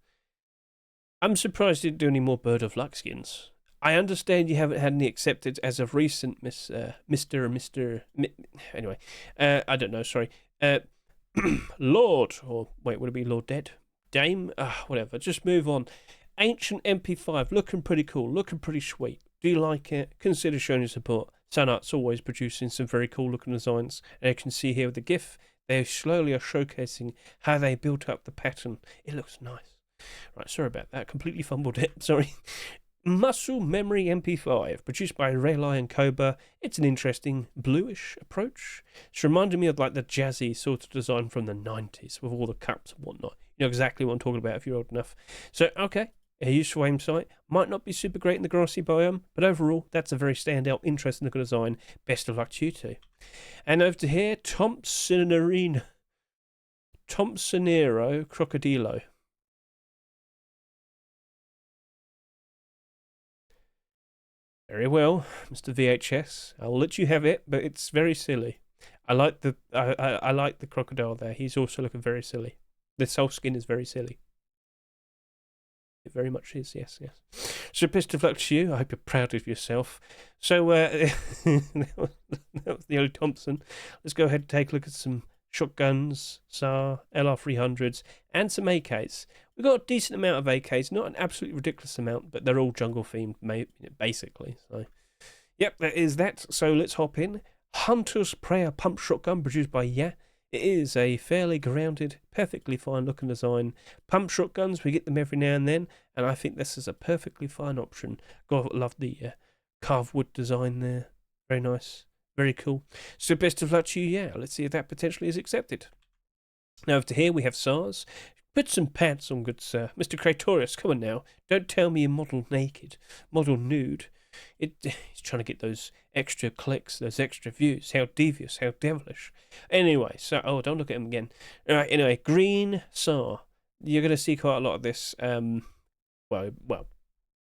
I'm surprised you didn't do any more Bird of Luck skins. I understand you haven't had any accepted as of recent, anyway, I don't know, sorry. Lord, or wait, would it be Lord Dead? Dame? Whatever, just move on. Ancient MP5, looking pretty cool, looking pretty sweet. Do you like it? Consider showing your support. Sunart's always producing some very cool looking designs. And you can see here with the GIF, they slowly are showcasing how they built up the pattern. It looks nice. Right, sorry about that, completely fumbled it, sorry. Muscle Memory MP5, produced by Rayli and Cobra. It's an interesting bluish approach. It's reminding me of like the jazzy sort of design from the 90s with all the cups and whatnot. You know exactly what I'm talking about if you're old enough. So, okay, a useful aim sight. Might not be super great in the grassy biome, but overall, that's a very standout, interesting looking design. Best of luck to you two. And over to here, Thompsonero Crocodilo. Very well, Mr. VHS. I'll let you have it, but it's very silly. I like the I like the crocodile there. He's also looking very silly. This whole skin is very silly. It very much is, yes, yes. So best of luck to you. I hope you're proud of yourself. So that was the old Thompson. Let's go ahead and take a look at some shotguns, SAR, LR300s, and some AKs. We've got a decent amount of AKs, not an absolutely ridiculous amount, but they're all jungle themed, basically. So, yep, that is that. So let's hop in. Hunter's Prayer pump shotgun produced by Yeah. It is a fairly grounded, perfectly fine looking design. Pump shotguns, we get them every now and then, and I think this is a perfectly fine option. God, love the carved wood design there. Very nice. Very cool. So best of luck to you, Yeah. Let's see if that potentially is accepted. Now over to here we have SARS. Put some pants on, good sir. Mr. Kratorius, come on now. Don't tell me you're model naked, model nude. He's trying to get those extra clicks, those extra views. How devious, how devilish. Anyway, so, oh, don't look at him again. All right, anyway, green SAR. You're going to see quite a lot of this. Well,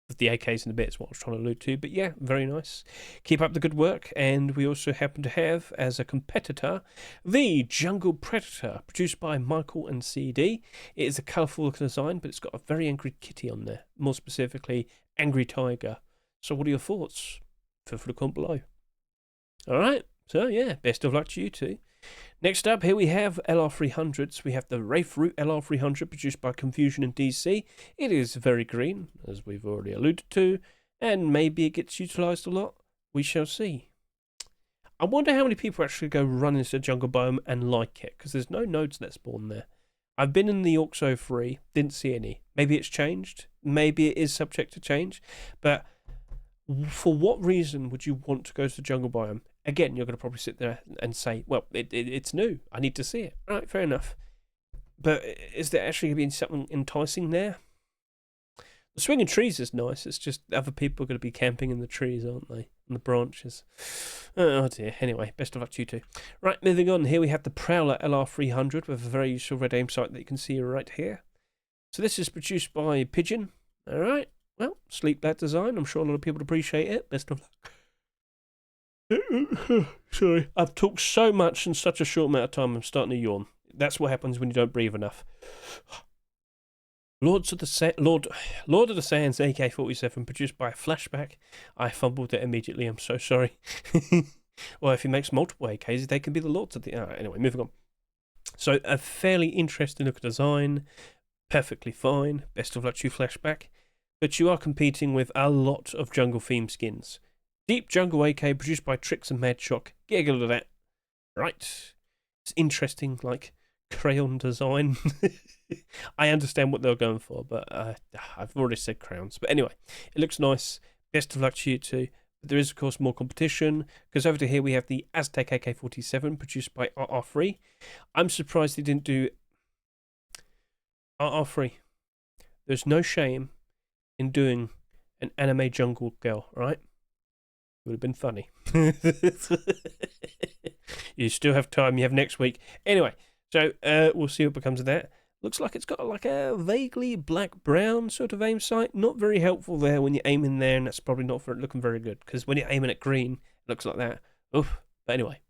with the AKs in a bit is what I was trying to allude to. But yeah, very nice. Keep up the good work. And we also happen to have, as a competitor, the Jungle Predator, produced by Michael and CD. It is a colourful looking design, but it's got a very angry kitty on there. More specifically, Angry Tiger. So what are your thoughts? Feel free to comment below. All right. So yeah, best of luck to you too. Next up, here we have LR300s. We have the Wraith Root LR300 produced by Confusion and DC. It is very green, as we've already alluded to, and maybe it gets utilised a lot. We shall see. I wonder how many people actually go run into the jungle biome and like it, because there's no nodes that spawn there. I've been in the Orxo 3, didn't see any. Maybe it's changed. Maybe it is subject to change, but for what reason would you want to go to the jungle biome? Again, you're going to probably sit there and say, well, it's new. I need to see it. All right, fair enough. But is there actually going to be something enticing there? The swinging trees is nice. It's just other people are going to be camping in the trees, aren't they? In the branches. Oh dear. Anyway, best of luck to you too. Right, moving on. Here we have the Prowler LR300 with a very useful red aim sight that you can see right here. So this is produced by Pigeon. All right. Well, sleek that design. I'm sure a lot of people would appreciate it. Best of luck. Sorry. I've talked so much in such a short amount of time, I'm starting to yawn. That's what happens when you don't breathe enough. Lord of the Sands AK-47, produced by Flashback. I fumbled it immediately. I'm so sorry. Well, if he makes multiple AKs, they can be the Lords of the... anyway, moving on. So, a fairly interesting look at design. Perfectly fine. Best of luck to you, Flashback. But you are competing with a lot of jungle-themed skins. Deep Jungle AK, produced by Tricks and Mad Shock. Get a look at that. Right. It's interesting, like, crayon design. I understand what they're going for, but I've already said crayons. But anyway, it looks nice. Best of luck to you too. But there is, of course, more competition, because over to here we have the Aztec AK-47, produced by RR3. I'm surprised they didn't do RR3. There's no shame in doing an anime jungle girl, right? It would have been funny. You still have time. You have next week. Anyway, so we'll see what becomes of that. Looks like it's got like a vaguely black-brown sort of aim sight. Not very helpful there when you aim in there, and that's probably not looking very good, because when you're aiming at green, it looks like that. Oof. But anyway,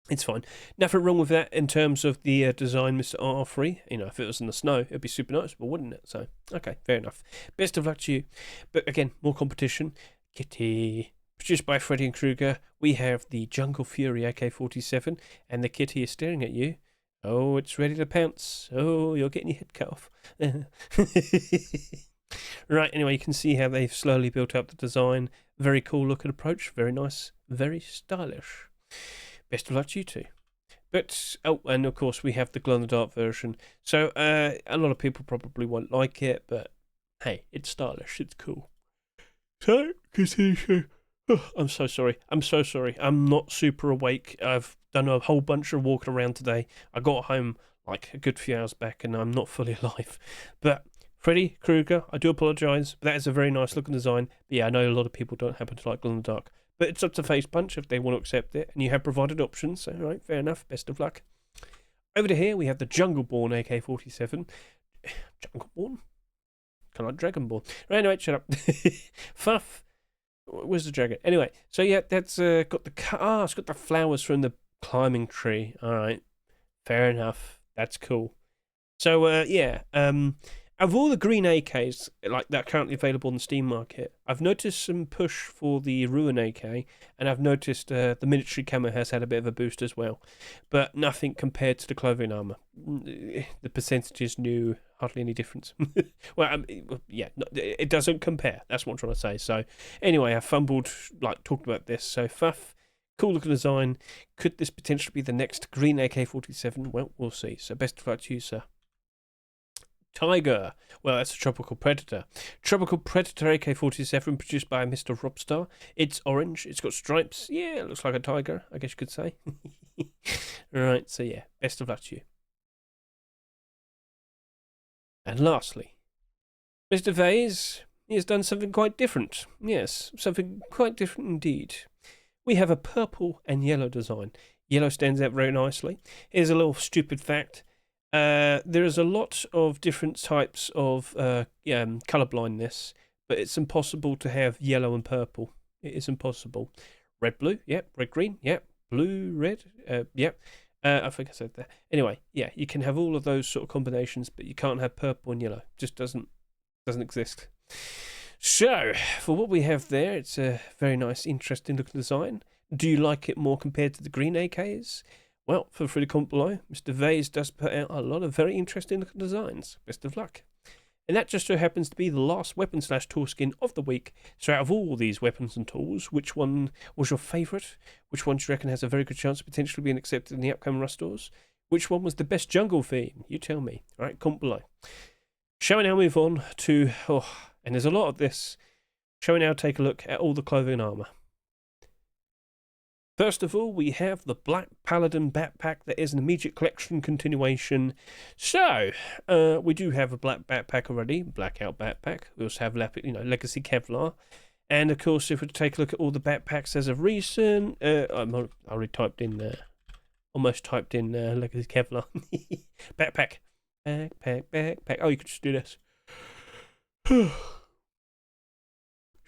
it's fine. Nothing wrong with that in terms of the design, Mr. R3. You know, if it was in the snow, it'd be super noticeable, wouldn't it? So, okay, fair enough. Best of luck to you. But again, more competition. Kitty. Produced by Freddy and Krueger, we have the Jungle Fury AK-47, and the kitty is staring at you. Oh, it's ready to pounce. Oh, you're getting your head cut off. Right, anyway, you can see how they've slowly built up the design. Very cool looking approach. Very nice. Very stylish. Best of luck to you two. But, oh, and of course we have the glow-in-the-dark version. So, a lot of people probably won't like it, but hey, it's stylish. It's cool. So, continue. Oh, I'm so sorry. I'm so sorry. I'm not super awake. I've done a whole bunch of walking around today. I got home like a good few hours back and I'm not fully alive. But Freddy Krueger, I do apologise. That is a very nice looking design. But yeah, I know a lot of people don't happen to like glow in the dark. But it's up to Face Punch if they want to accept it. And you have provided options. So, all right, fair enough. Best of luck. Over to here, we have the Jungleborn AK-47. Jungleborn? Kind of like Dragonborn. Right, anyway, shut up. Fuff. Where's the dragon? Anyway, so yeah, that's got the it's got the flowers from the climbing tree. All right, fair enough. That's cool. So yeah, of all the green AKs like that currently available on the Steam market, I've noticed some push for the Ruin AK, and I've noticed the military camo has had a bit of a boost as well, but nothing compared to the clothing armor. The percentage is new, hardly any difference. Well, yeah, it doesn't compare. That's what I'm trying to say. So anyway, I fumbled talked about this. So Fuff. Cool looking design. Could this potentially be the next green AK-47? Well, we'll see. So best of luck to you, sir. Tiger. Well, that's a Tropical Predator. Tropical Predator AK-47 produced by Mr. Robstar. It's orange. It's got stripes. Yeah, it looks like a tiger, I guess you could say. Right, so yeah, best of luck to you. And lastly, Mr. Vase, he has done something quite different. Yes, something quite different indeed. We have a purple and yellow design. Yellow stands out very nicely. Here's a little stupid fact. There is a lot of different types of colour blindness, but it's impossible to have yellow and purple. It is impossible. Red, blue, yep. Red, green, yep. Blue, red, yep. I think I said that. Anyway, yeah, you can have all of those sort of combinations, but you can't have purple and yellow. Just doesn't exist. So, for what we have there, it's a very nice, interesting looking design. Do you like it more compared to the green AKs? Well, feel free to comment below. Mr. Vase does put out a lot of very interesting looking designs. Best of luck. And that just so happens to be the last weapon/tool skin of the week. So out of all these weapons and tools, which one was your favourite? Which one do you reckon has a very good chance of potentially being accepted in the upcoming Rust stores? Which one was the best jungle theme? You tell me. All right, comment below. Shall we now move on to... and there's a lot of this. Shall we now take a look at all the clothing and armour? First of all, we have the Black Paladin backpack that is an immediate collection continuation. So, we do have a black backpack already, blackout backpack. We also have Legacy Kevlar. And of course, if we take a look at all the backpacks as of recent, I already typed in, almost typed in Legacy Kevlar. Backpack. Backpack. Oh, you could just do this.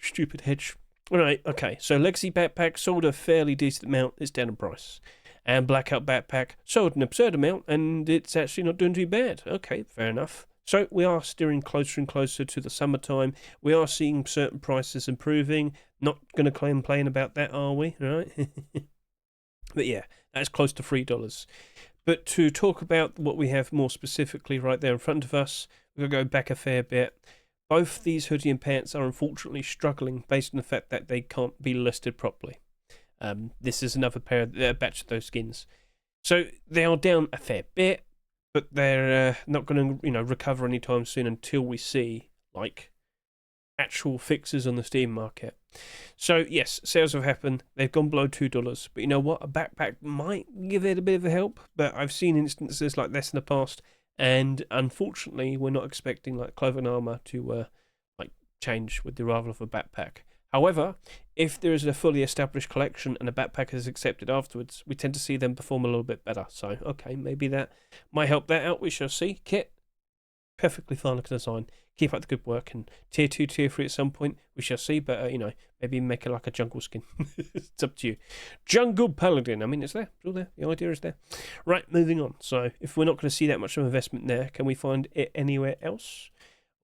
Stupid Hedge. Alright, okay, so Legacy Backpack sold a fairly decent amount, it's down in price. And Blackout Backpack sold an absurd amount, and it's actually not doing too bad. Okay, fair enough. So we are steering closer and closer to the summertime. We are seeing certain prices improving. Not going to complain about that, are we? Right? But yeah, that's close to $3. But to talk about what we have more specifically right there in front of us, we're going to go back a fair bit. Both these hoodie and pants are unfortunately struggling based on the fact that they can't be listed properly. This is another batch of those skins. So they are down a fair bit, but they're not going to recover anytime soon until we see actual fixes on the Steam market. So yes, sales have happened. They've gone below $2, but you know what? A backpack might give it a bit of a help. But I've seen instances like this in the past. And unfortunately, we're not expecting clothing armor to change with the arrival of a backpack. However, if there is a fully established collection and a backpack is accepted afterwards, we tend to see them perform a little bit better. So, okay, maybe that might help that out. We shall see. Kit, perfectly fine looking design. Keep up the good work. And tier 2, tier 3 at some point, we shall see. But, maybe make it like a jungle skin. It's up to you. Jungle Paladin. I mean, it's there. It's all there. The idea is there. Right, moving on. So, if we're not going to see that much of an investment there, can we find it anywhere else?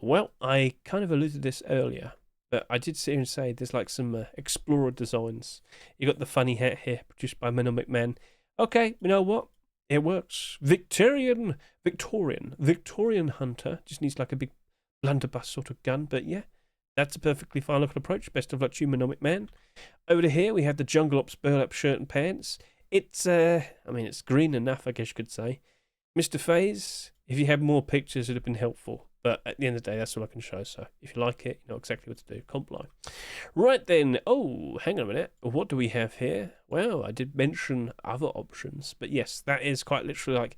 Well, I kind of alluded to this earlier. But I did sit here and say there's some Explorer designs. You got the funny hat here, produced by Menno McMahon. Okay, you know what? It works. Victorian Hunter. Just needs a big blunderbuss sort of gun. But yeah, that's a perfectly fine looking approach. Best of luck to you, Menno McMahon. Over to here, we have the Jungle Ops burlap shirt and pants. It's, it's green enough, I guess you could say. Mr. Phase, if you had more pictures, it would have been helpful. But at the end of the day, that's all I can show. So if you like it, you know exactly what to do. Comment below. Right then. Oh, hang on a minute. What do we have here? Well, I did mention other options. But yes, that is quite literally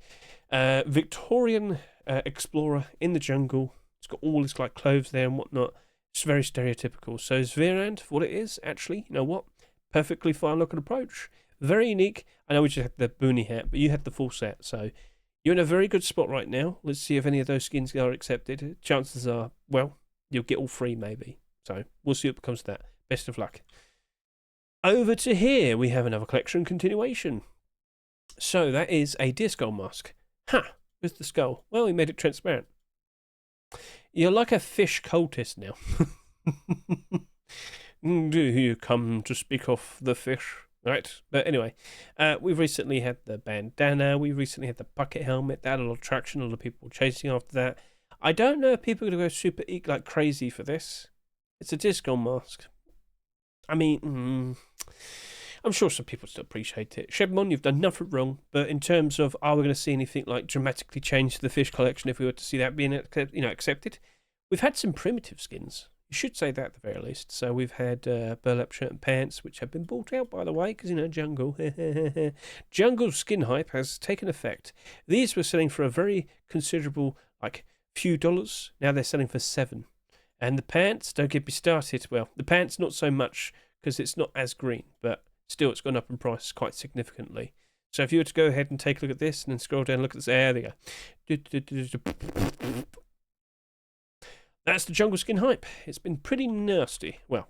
Victorian explorer in the jungle. It's got all his clothes there and whatnot. It's very stereotypical. So Zverand, for what it is, actually, you know what? Perfectly fine looking approach. Very unique. I know we just had the boonie hat, but you had the full set. So you're in a very good spot right now. Let's see if any of those skins are accepted. Chances are, well, you'll get all three maybe. So we'll see what becomes of that. best of luck. Over to here, we have another collection continuation. So that is a deer skull mask. Ha! With the skull. Well, we made it transparent. You're like a fish cultist now. Do you come to speak of the fish? Right, but anyway, we've recently had the bandana, we recently had the bucket helmet, that had a lot of traction, a lot of people chasing after that. I don't know if people are going to go super eat like crazy for this. It's a disco mask. I mean, I'm sure some people still appreciate it. Shebmon, you've done nothing wrong, but in terms of are we going to see anything like dramatically change the fish collection if we were to see that being accepted? We've had some primitive skins. You should say that at the very least. So we've had burlap shirt and pants, which have been bought out, by the way, because, jungle. Jungle skin hype has taken effect. These were selling for a very considerable, few dollars. Now they're selling for $7. And the pants, don't get me started. Well, the pants not so much, because it's not as green, but still it's gone up in price quite significantly. So if you were to go ahead and take a look at this, and then scroll down and look at this, there they go. That's the jungle skin hype. It's been pretty nasty. Well,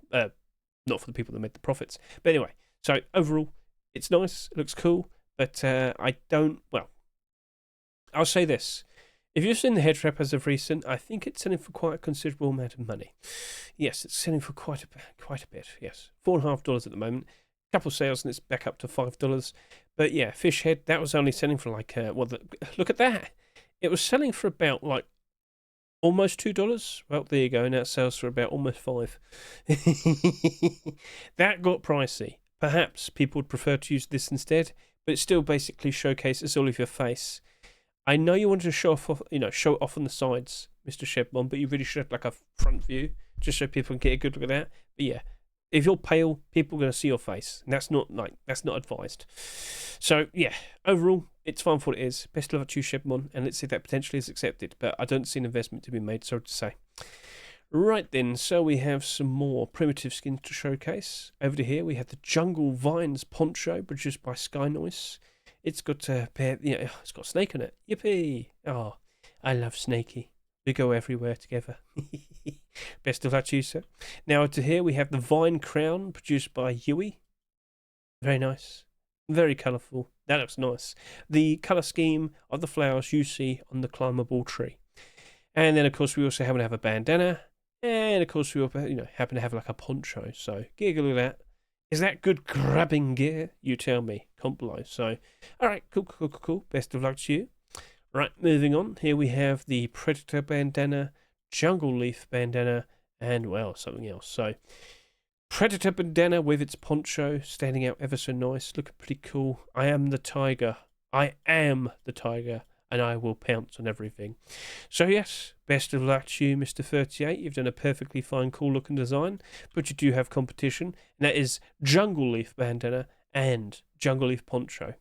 not for the people that made the profits. But anyway, so overall, it's nice. It looks cool. But I'll say this. If you've seen the Hedge wrap as of recent, I think it's selling for quite a considerable amount of money. Yes, it's selling for quite a bit. Yes, $4.50 at the moment. A couple of sales and it's back up to $5. But yeah, fish head, that was only selling for look at that. It was selling for about almost $2. Well, there you go. Now it sells for about almost $5. That got pricey. Perhaps people would prefer to use this instead, but it still basically showcases all of your face. I know you wanted to show off on the sides, Mr. Shebmon, but you really should have a front view just so people can get a good look at that. But yeah, if you're pale, people are going to see your face, and that's not advised. So yeah, overall, it's fine for what it is. Best of luck to you, Shebmon, and let's see if that potentially is accepted. But I don't see an investment to be made, sorry to say. Right then, so we have some more primitive skins to showcase. Over to here, we have the Jungle Vines Poncho, produced by Sky Noise. It's got it's got Snake on it. Yippee! Oh, I love Snakey. We go everywhere together. Best of luck to you, sir. Now to here we have the Vine Crown, produced by Yui. Very nice. Very colourful. That looks nice. The colour scheme of the flowers you see on the climbable tree. And then, of course, we also happen to have a bandana. And, of course, we happen to have a poncho. So, get a look at that. Is that good grabbing gear? You tell me. Comment below. So, all right, cool. Best of luck to you. Right, moving on. Here we have the Predator bandana, Jungle Leaf bandana, and, well, something else. So, Predator bandana with its poncho standing out ever so nice. Looking pretty cool. I am the tiger. And I will pounce on everything. So yes, best of luck to you, Mr. 38. You've done a perfectly fine, cool-looking design, but you do have competition, and that is Jungle Leaf bandana and Jungle Leaf poncho.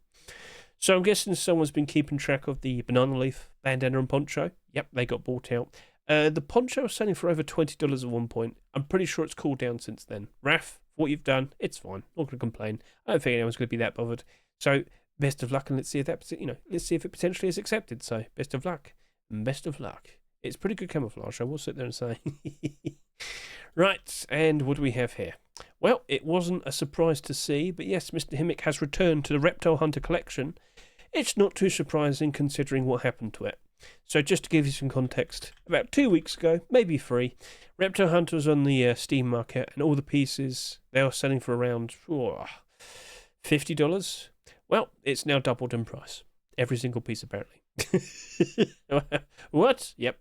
So I'm guessing someone's been keeping track of the Banana Leaf bandana and poncho. Yep, they got bought out. The poncho was selling for over $20 at one point. I'm pretty sure it's cooled down since then. Raf, what you've done, it's fine. Not going to complain. I don't think anyone's going to be that bothered. So best of luck, and let's see if it potentially is accepted. So best of luck. It's pretty good camouflage, I will sit there and say. Right, and what do we have here? Well, it wasn't a surprise to see, but yes, Mr. Himmick has returned to the Reptile Hunter collection. It's not too surprising considering what happened to it. So just to give you some context, about 2 weeks ago, maybe 3, Reptile Hunter was on the Steam market, and all the pieces, they were selling for around $50. Well, it's now doubled in price. Every single piece, apparently. What? Yep.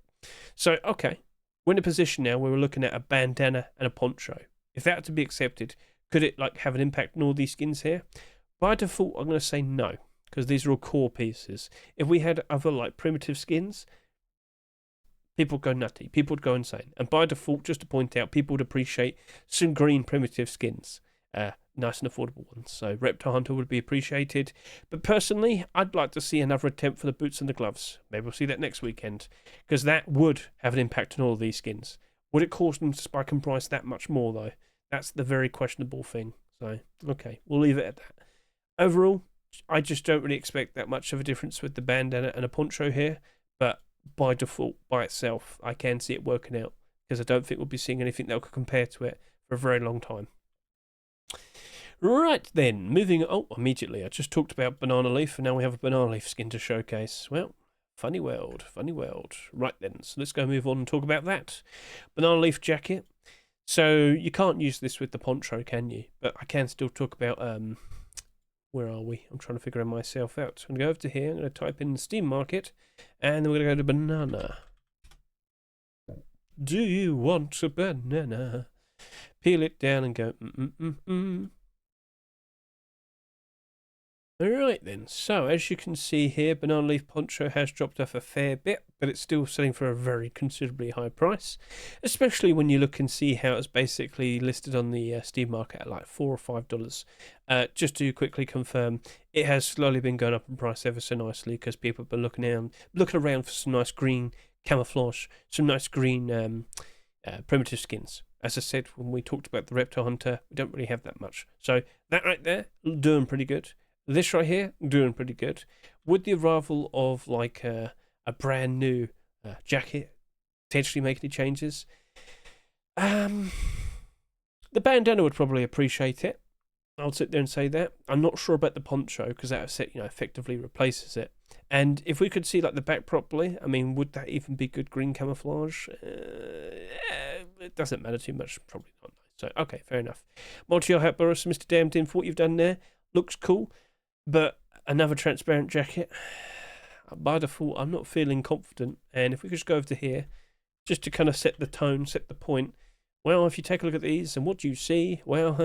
So, okay. We're in a position now where we're looking at a bandana and a poncho. If that were to be accepted, could it have an impact on all these skins here? By default, I'm going to say no, because these are all core pieces. If we had other primitive skins, people would go nutty. People would go insane. And by default, just to point out, people would appreciate some green primitive skins. Nice and affordable ones. So Reptile Hunter would be appreciated. But personally, I'd like to see another attempt for the boots and the gloves. Maybe we'll see that next weekend, because that would have an impact on all of these skins. Would it cause them to spike in price that much more, though? That's the very questionable thing. So, okay, we'll leave it at that. Overall, I just don't really expect that much of a difference with the bandana and a poncho here. But by default, by itself, I can see it working out, because I don't think we'll be seeing anything that will compare to it for a very long time. Right then, moving. Oh, immediately. I just talked about banana leaf, and now we have a banana leaf skin to showcase. Well, funny world, funny world. Right then, so let's go move on and talk about that. Banana leaf jacket. So you can't use this with the poncho, can you? But I can still talk about where are we? I'm trying to figure myself out. I'm going to go over to here. I'm going to type in Steam Market, and then we're going to go to banana. Do you want a banana? Peel it down and go. Alright then, so as you can see here, banana leaf poncho has dropped off a fair bit, but it's still selling for a very considerably high price, especially when you look and see how it's basically listed on the Steam market at like $4 or $5. Just to quickly confirm, it has slowly been going up in price ever so nicely because people have been looking around for some nice green camouflage, some nice green primitive skins. As I said, when we talked about the Reptile Hunter, we don't really have that much. So that right there, doing pretty good. This right here, doing pretty good. With the arrival of like a brand new jacket, potentially make any changes, the bandana would probably appreciate it. I'll sit there and say that. I'm not sure about the poncho because that effectively replaces it. And if we could see like the back properly, I mean, would that even be good green camouflage? It doesn't matter too much. Probably not. So okay, fair enough. Montreal hat Boris, Mr. Damned in for what you've done there. Looks cool. But another transparent jacket, by default, I'm not feeling confident. And if we could just go over to here, just to kind of set the tone, set the point. Well, if you take a look at these, and what do you see? Well,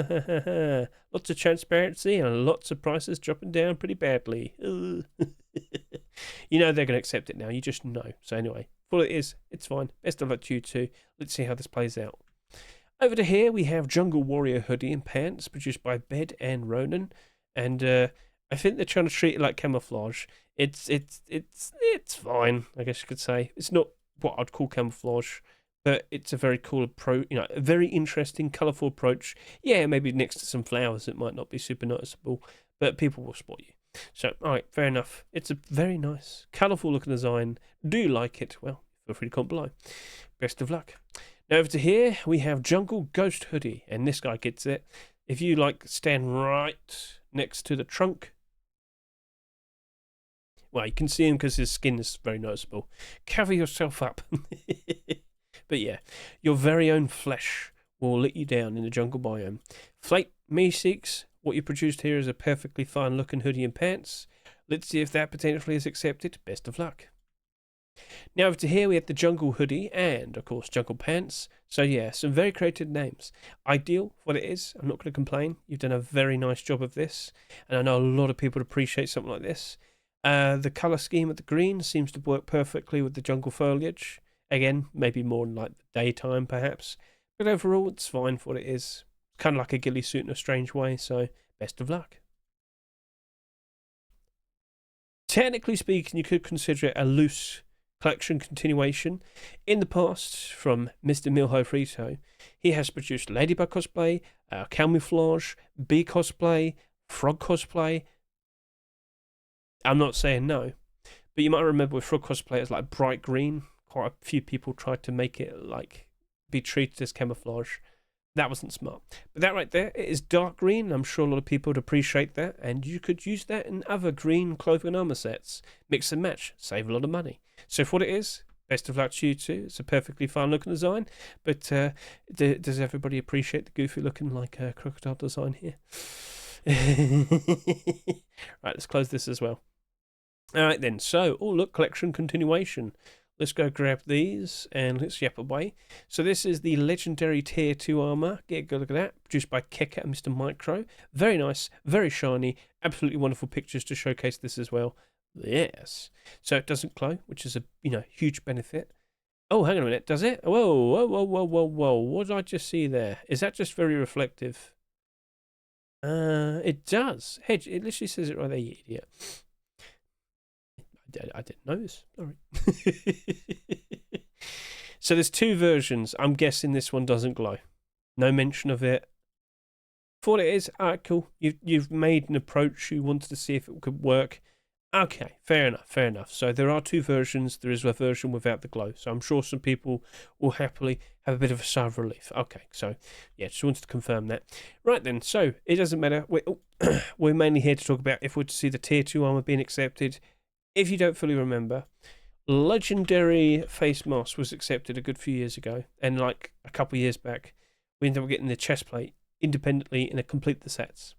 lots of transparency and lots of prices dropping down pretty badly. You know they're going to accept it now. You just know. So anyway, for it is, it's fine. Best of luck to you too. Let's see how this plays out. Over to here, we have Jungle Warrior hoodie and pants produced by Bed and Ronan. And I think they're trying to treat it like camouflage. It's fine, I guess you could say. It's not what I'd call camouflage, but it's a very cool approach, a very interesting, colourful approach. Yeah, maybe next to some flowers it might not be super noticeable, but people will spot you. So, alright, fair enough. It's a very nice, colourful looking design. Do you like it? Well, feel free to comment below. Best of luck. Now over to here, we have Jungle Ghost hoodie, and this guy gets it. If you stand right next to the trunk, well, you can see him because his skin is very noticeable. Cover yourself up. But yeah, your very own flesh will let you down in the jungle biome. Flake Meeseeks, what you produced here is a perfectly fine looking hoodie and pants. Let's see if that potentially is accepted. Best of luck. Now over to here we have the jungle hoodie and of course jungle pants. So yeah, some very creative names. Ideal for what it is. I'm not going to complain. You've done a very nice job of this, and I know a lot of people would appreciate something like this. The colour scheme of the green seems to work perfectly with the jungle foliage. Again, maybe more in like the daytime perhaps, but overall it's fine for what it is. Kind of like a ghillie suit in a strange way. So best of luck. Technically speaking, you could consider it a loose collection continuation. In the past, from Mr. Milho Frito, he has produced Ladybug cosplay, camouflage, bee cosplay, frog cosplay. I'm not saying no, but you might remember with frog cosplay it's like bright green. Quite a few people tried to make it like be treated as camouflage. That wasn't smart. But that right there, it is dark green. I'm sure a lot of people would appreciate that, and you could use that in other green clothing and armor sets. Mix and match, save a lot of money. So for what it is, best of luck to you too. It's a perfectly fine looking design, but does everybody appreciate the goofy looking like crocodile design here? Right, let's close this as well. Alright then, so, oh look, collection continuation. Let's go grab these and let's yap away. So this is the legendary Tier 2 armor. Get a good look at that. Produced by Keka and Mr. Micro. Very nice, very shiny. Absolutely wonderful pictures to showcase this as well. Yes. So it doesn't glow, which is a huge benefit. Oh, hang on a minute. Does it? Whoa, whoa, whoa, whoa, whoa, whoa. What did I just see there? Is that just very reflective? It does. Hedge, it literally says it right there, you idiot. I didn't notice. Sorry. So there's two versions. I'm guessing this one doesn't glow. No mention of it. For what it is, alright, cool. You've made an approach. You wanted to see if it could work. Okay, fair enough, fair enough. So there are two versions. There is a version without the glow. So I'm sure some people will happily have a bit of a sigh of relief. Okay, so yeah, just wanted to confirm that. Right then, so it doesn't matter. We're mainly here to talk about if we're to see the Tier 2 armor being accepted. If you don't fully remember, Legendary Face Mask was accepted a good few years ago. And like a couple of years back, we ended up getting the chest plate independently in a complete the sets.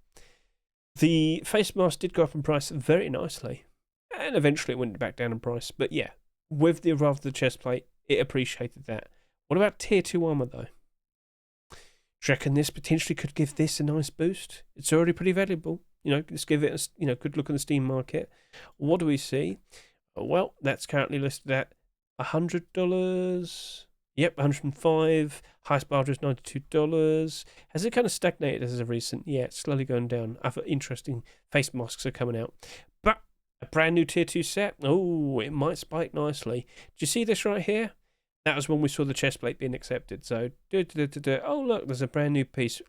The face mask did go up in price very nicely, and eventually it went back down in price. But yeah, with the arrival of the chest plate, it appreciated that. What about Tier 2 armor, though? Do you reckon this potentially could give this a nice boost? It's already pretty valuable. You know, let's give it a good look on the Steam market. What do we see? Well, that's currently listed at $100. Yep, 105. Highest barter is $92. Has it kind of stagnated as of recent? Yeah, it's slowly going down. Other interesting face masks are coming out. But a brand new Tier 2 set. Oh, it might spike nicely. Do you see this right here? That was when we saw the chest plate being accepted. So, oh, look, there's a brand new piece.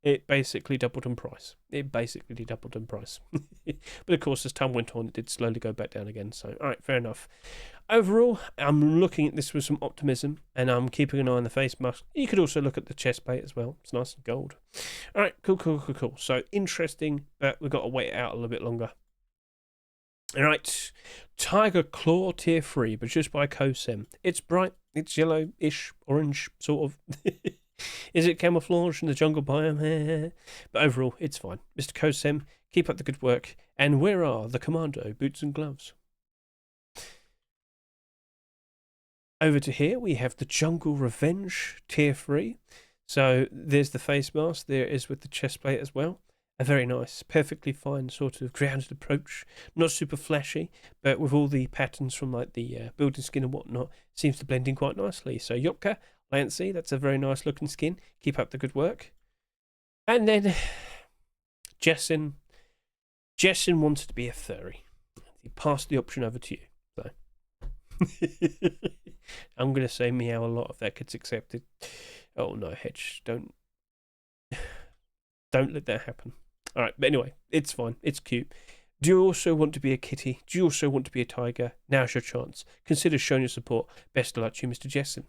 It basically doubled in price. But of course, as time went on, it did slowly go back down again. So, all right, fair enough. Overall, I'm looking at this with some optimism, and I'm keeping an eye on the face mask. You could also look at the chest plate as well. It's nice and gold. All right, cool. So, interesting, but we've got to wait it out a little bit longer. All right, Tiger Claw Tier 3, produced by Kosem. It's bright, it's yellow-ish, orange, sort of. Is it camouflage in the jungle biome? But overall, it's fine. Mr. Kosem, keep up the good work. And where are the commando boots and gloves? Over to here, we have the Jungle Revenge Tier 3. So there's the face mask. There it is with the chest plate as well. A very nice, perfectly fine sort of grounded approach. Not super flashy, but with all the patterns from like the building skin and whatnot, seems to blend in quite nicely. So Yopka, Lancy, that's a very nice looking skin. Keep up the good work. And then Jessin wanted to be a furry. He passed the option over to you. So I'm going to say meow a lot if that gets accepted. Oh no, Hedge, don't let that happen. All right, but anyway, it's fine. It's cute. Do you also want to be a kitty? Do you also want to be a tiger? Now's your chance. Consider showing your support. Best of luck to you, Mr. Jessin.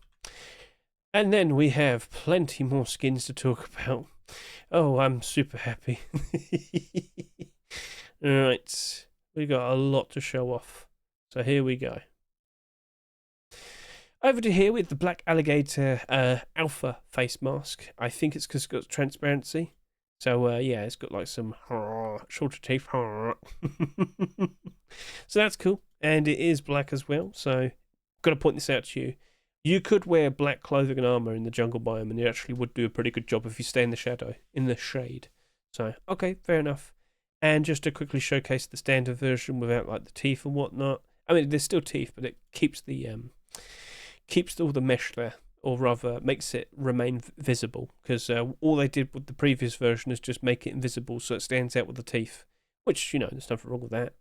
And then we have plenty more skins to talk about. Oh, I'm super happy. Alright, we got a lot to show off. So here we go. Over to here with the Black Alligator Alpha face mask. I think it's because it's got transparency. So yeah, it's got like some shorter teeth. So that's cool. And it is black as well. So got to point this out to you. You could wear black clothing and armor in the jungle biome, and you actually would do a pretty good job if you stay in the shadow, in the shade. So, okay, fair enough. And just to quickly showcase the standard version without like the teeth and whatnot. I mean, there's still teeth, but it keeps the all the mesh there, or rather makes it remain visible. Because all they did with the previous version is just make it invisible, so it stands out with the teeth. Which, you know, there's nothing wrong with that.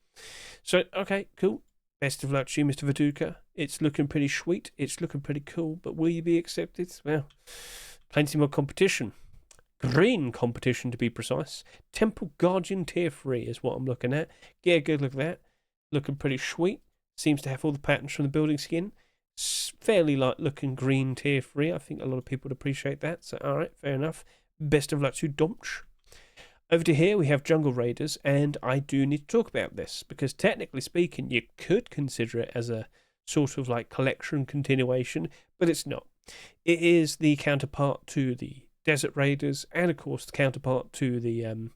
So, okay, cool. Best of luck to you, Mr. Viduka. It's looking pretty sweet. It's looking pretty cool. But will you be accepted? Well, plenty more competition. Green competition, to be precise. Temple Guardian Tier 3 is what I'm looking at. Get a good look at that. Looking pretty sweet. Seems to have all the patterns from the building skin. Fairly light looking green Tier 3. I think a lot of people would appreciate that. So, alright, fair enough. Best of luck to Domch. Over to here, we have Jungle Raiders, and I do need to talk about this, because technically speaking, you could consider it as a sort of like collection continuation, but it's not. It is the counterpart to the Desert Raiders, and of course the counterpart to the,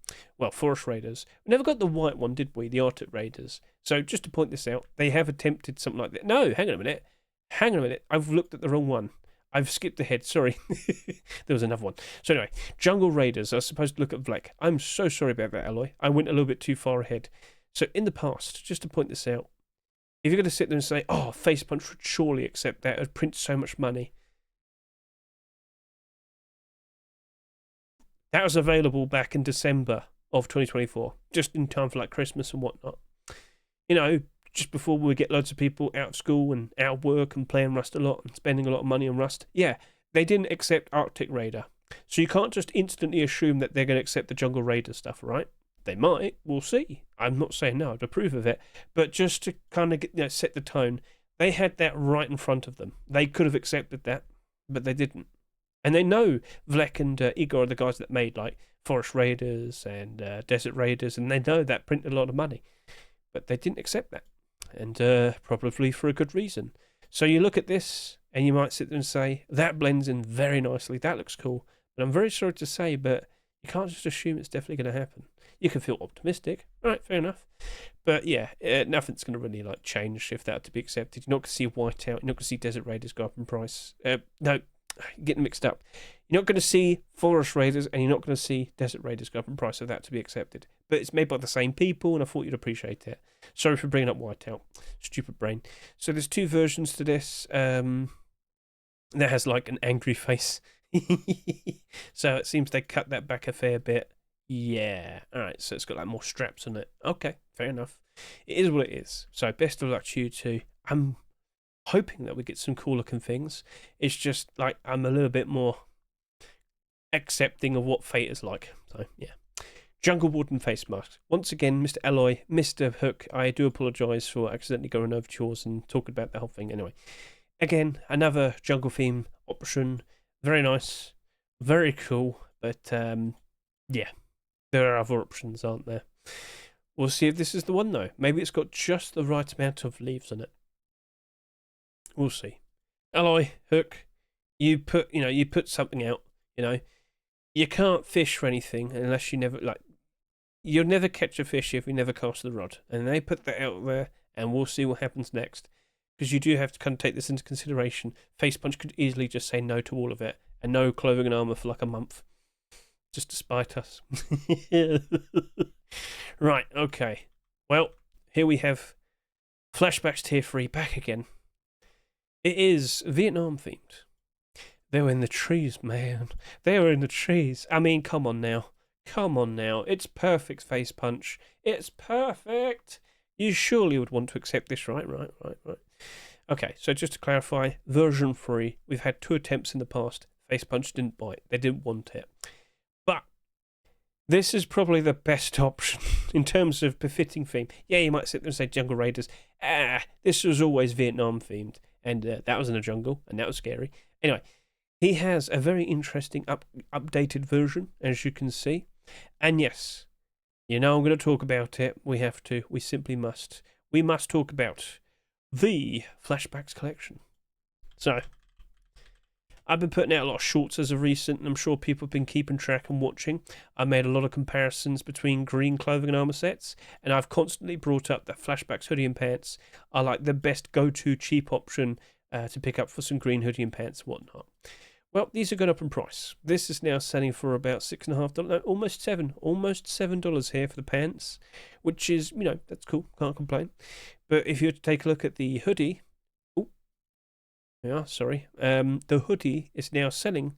Forest Raiders. We never got the white one, did we? The Arctic Raiders. So just to point this out, they have attempted something like that. No, hang on a minute. I've looked at the wrong one. I've skipped ahead, sorry. There was another one. So anyway, Jungle Raiders are supposed to look at black. I'm so sorry about that, Alloy. I went a little bit too far ahead. So in the past, just to point this out, if you're going to sit there and say, oh, Face Punch would surely accept that, it would print so much money. That was available back in December of 2024, just in time for like Christmas and whatnot. You know, just before we get loads of people out of school and out of work and playing Rust a lot and spending a lot of money on Rust. Yeah, they didn't accept Arctic Raider. So you can't just instantly assume that they're going to accept the Jungle Raider stuff, right? They might. We'll see. I'm not saying no, I'd approve of it. But just to kind of set the tone, they had that right in front of them. They could have accepted that, but they didn't. And they know Vlek and Igor are the guys that made like Forest Raiders and Desert Raiders, and they know that printed a lot of money. But they didn't accept that, and probably for a good reason. So you look at this, and you might sit there and say, that blends in very nicely, that looks cool. But I'm very sorry to say, but you can't just assume it's definitely going to happen. You can feel optimistic, right, fair enough. But yeah, nothing's going to really like change if that were to be accepted. You're not going to see Whiteout, you're not going to see Desert Raiders go up in price. No, getting mixed up. You're not going to see Forest Raiders, and you're not going to see Desert Raiders go up in price of that to be accepted. But it's made by the same people, and I thought you'd appreciate it. Sorry for bringing up Whiteout. Stupid brain. So there's two versions to this. That has like an angry face. So it seems they cut that back a fair bit. Yeah. Alright, so it's got like more straps on it. Okay, fair enough. It is what it is. So best of luck to you two. I'm hoping that we get some cool looking things. It's just like I'm a little bit more accepting of what fate is like. So yeah. Jungle Warden face mask. Once again, Mr. Alloy, Mr. Hook, I do apologise for accidentally going over to yours and talking about the whole thing. Anyway, again, another jungle theme option. Very nice, very cool, but yeah, there are other options, aren't there? We'll see if this is the one though. Maybe it's got just the right amount of leaves on it. We'll see. Alloy, Hook, you put something out. You can't fish for anything unless you never you'll never catch a fish if you never cast the rod. And they put that out there, and we'll see what happens next. Because you do have to kind of take this into consideration. Face Punch could easily just say no to all of it, and no clothing and armour for like a month. Just to spite us. Right, okay. Well, here we have Flashbacks Tier 3 back again. It is Vietnam themed. They were in the trees, man. They were in the trees. I mean, come on now. Come on now. It's perfect, Face Punch. It's perfect. You surely would want to accept this, right? Right. Okay, so just to clarify, version 3, we've had 2 attempts in the past. Face Punch didn't bite. They didn't want it. But this is probably the best option in terms of befitting theme. Yeah, you might sit there and say Jungle Raiders. This was always Vietnam themed. And that was in the jungle, and that was scary. Anyway, he has a very interesting updated version, as you can see. And yes, I'm going to talk about it. We have to. We simply must. We must talk about the Flashbacks collection. So, I've been putting out a lot of shorts as of recent, and I'm sure people have been keeping track and watching. I made a lot of comparisons between green clothing and armor sets, and I've constantly brought up that Flashbacks hoodie and pants are like the best go-to cheap option to pick up for some green hoodie and pants and whatnot. Well, these are going up in price. This is now selling for about $6.50, no, almost $7 here for the pants, which is, that's cool, can't complain. But if you were to take a look at the hoodie, the hoodie is now selling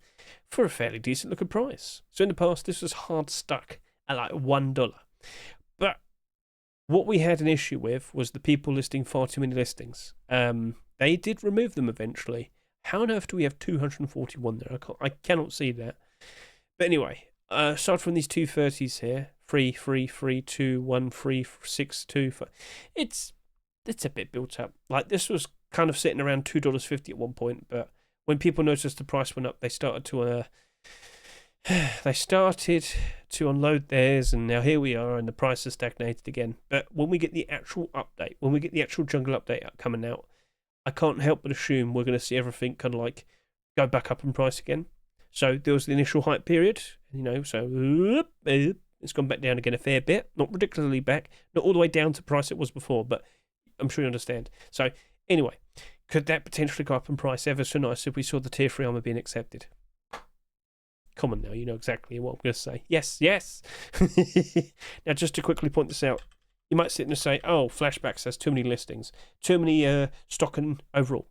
for a fairly decent looking price. So in the past, this was hard stuck at like $1. But what we had an issue with was the people listing far too many listings. They did remove them eventually. How on earth do we have 241 there? I cannot see that. But anyway, aside from these 230s here, 3, 3, 3, 2, 1, 3, 6, 2, 5, it's a bit built up. Like this was kind of sitting around $2.50 at one point, but when people noticed the price went up, they started to unload theirs, and now here we are, and the price has stagnated again. But when we get the actual update, when we get the actual jungle update coming out, I can't help but assume we're going to see everything kind of like go back up in price again. So there was the initial hype period, so it's gone back down again a fair bit. Not ridiculously back, not all the way down to the price it was before, but I'm sure you understand. So anyway, could that potentially go up in price ever so nice if we saw the Tier 3 armor being accepted? Come on now, you know exactly what I'm going to say. Yes. Now, just to quickly point this out, you might sit and say, oh, Flashbacks has too many listings, too many stock and overall.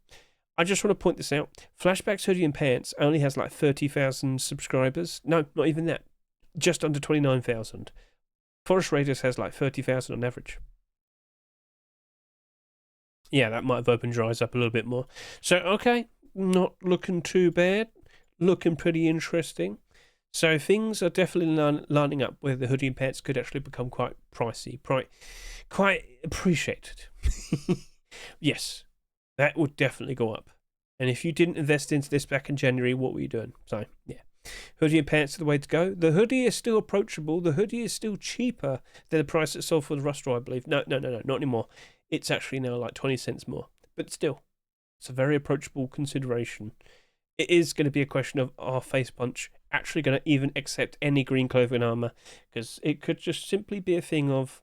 I just want to point this out. Flashbacks Hoodie and Pants only has like 30,000 subscribers. No, not even that. Just under 29,000. Forest Raiders has like 30,000 on average. Yeah, that might have opened your eyes up a little bit more. So, okay, not looking too bad. Looking pretty interesting. So things are definitely lining up where the hoodie and pants could actually become quite pricey, quite appreciated. Yes, that would definitely go up. And if you didn't invest into this back in January, what were you doing? So, yeah. Hoodie and pants are the way to go. The hoodie is still approachable. The hoodie is still cheaper than the price it sold for the Rustro, I believe. No, not anymore. It's actually now like 20 cents more. But still, it's a very approachable consideration. It is going to be a question of, are Face Punch actually going to even accept any green clothing armor? Because it could just simply be a thing of,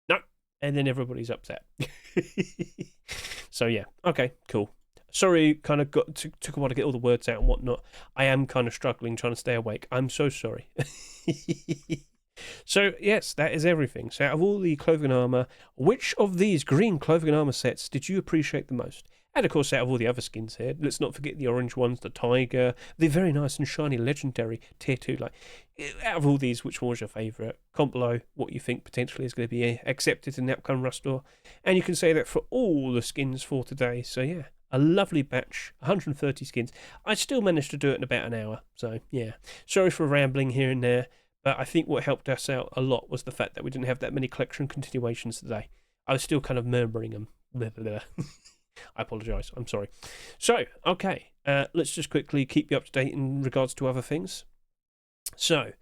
no, and then everybody's upset. So yeah, okay, cool. Sorry, kind of took a while to get all the words out and whatnot. I am kind of struggling trying to stay awake. I'm so sorry. So yes, that is everything. So out of all the clothing armor, which of these green clothing armor sets did you appreciate the most? And of course, out of all the other skins here, let's not forget the orange ones, the tiger, the very nice and shiny legendary tier 2. Like, out of all these, which one was your favourite? Comment below what you think potentially is going to be accepted in the upcoming Rustore. And you can say that for all the skins for today. So yeah, a lovely batch, 130 skins. I still managed to do it in about an hour. So yeah, sorry for rambling here and there. But I think what helped us out a lot was the fact that we didn't have that many collection continuations today. I was still kind of murmuring them. Blah, blah, blah. I apologise. I'm sorry. So, okay, let's just quickly keep you up to date in regards to other things. So,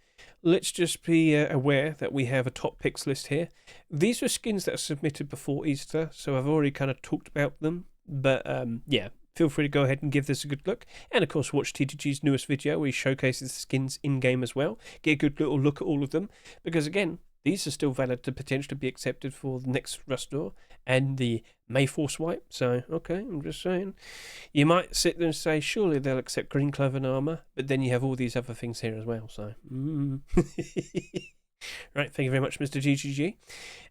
let's just be aware that we have a top picks list here. These are skins that are submitted before Easter, so I've already kind of talked about them. But, yeah, feel free to go ahead and give this a good look. And, of course, watch TTG's newest video where he showcases the skins in-game as well. Get a good little look at all of them. Because, again, these are still valid to potentially be accepted for the next Rustore and the May Force Wipe. So, okay, I'm just saying. You might sit there and say, surely they'll accept green clothing armor, but then you have all these other things here as well. So, Right, thank you very much, Mr. GGG.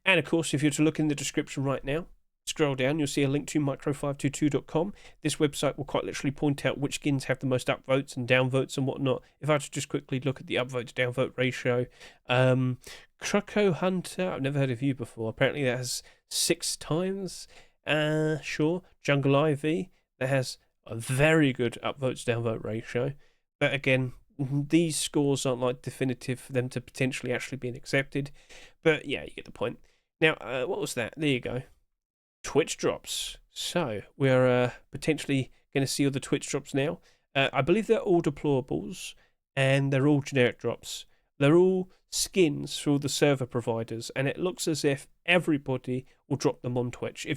And, of course, if you're to look in the description right now, scroll down, you'll see a link to micro522.com. This website will quite literally point out which skins have the most upvotes and downvotes and whatnot. If I were to just quickly look at the upvote to downvote ratio, Croco Hunter, I've never heard of you before. Apparently that has 6 times. Sure. Jungle Ivy, that has a very good upvote to downvote ratio. But again, these scores aren't like definitive for them to potentially actually be accepted. But yeah, you get the point. Now, what was that? There you go. Twitch drops. So we're potentially going to see all the Twitch drops now. I believe they're all deployables and they're all generic drops. They're all skins for all the server providers, and it looks as if everybody will drop them on Twitch.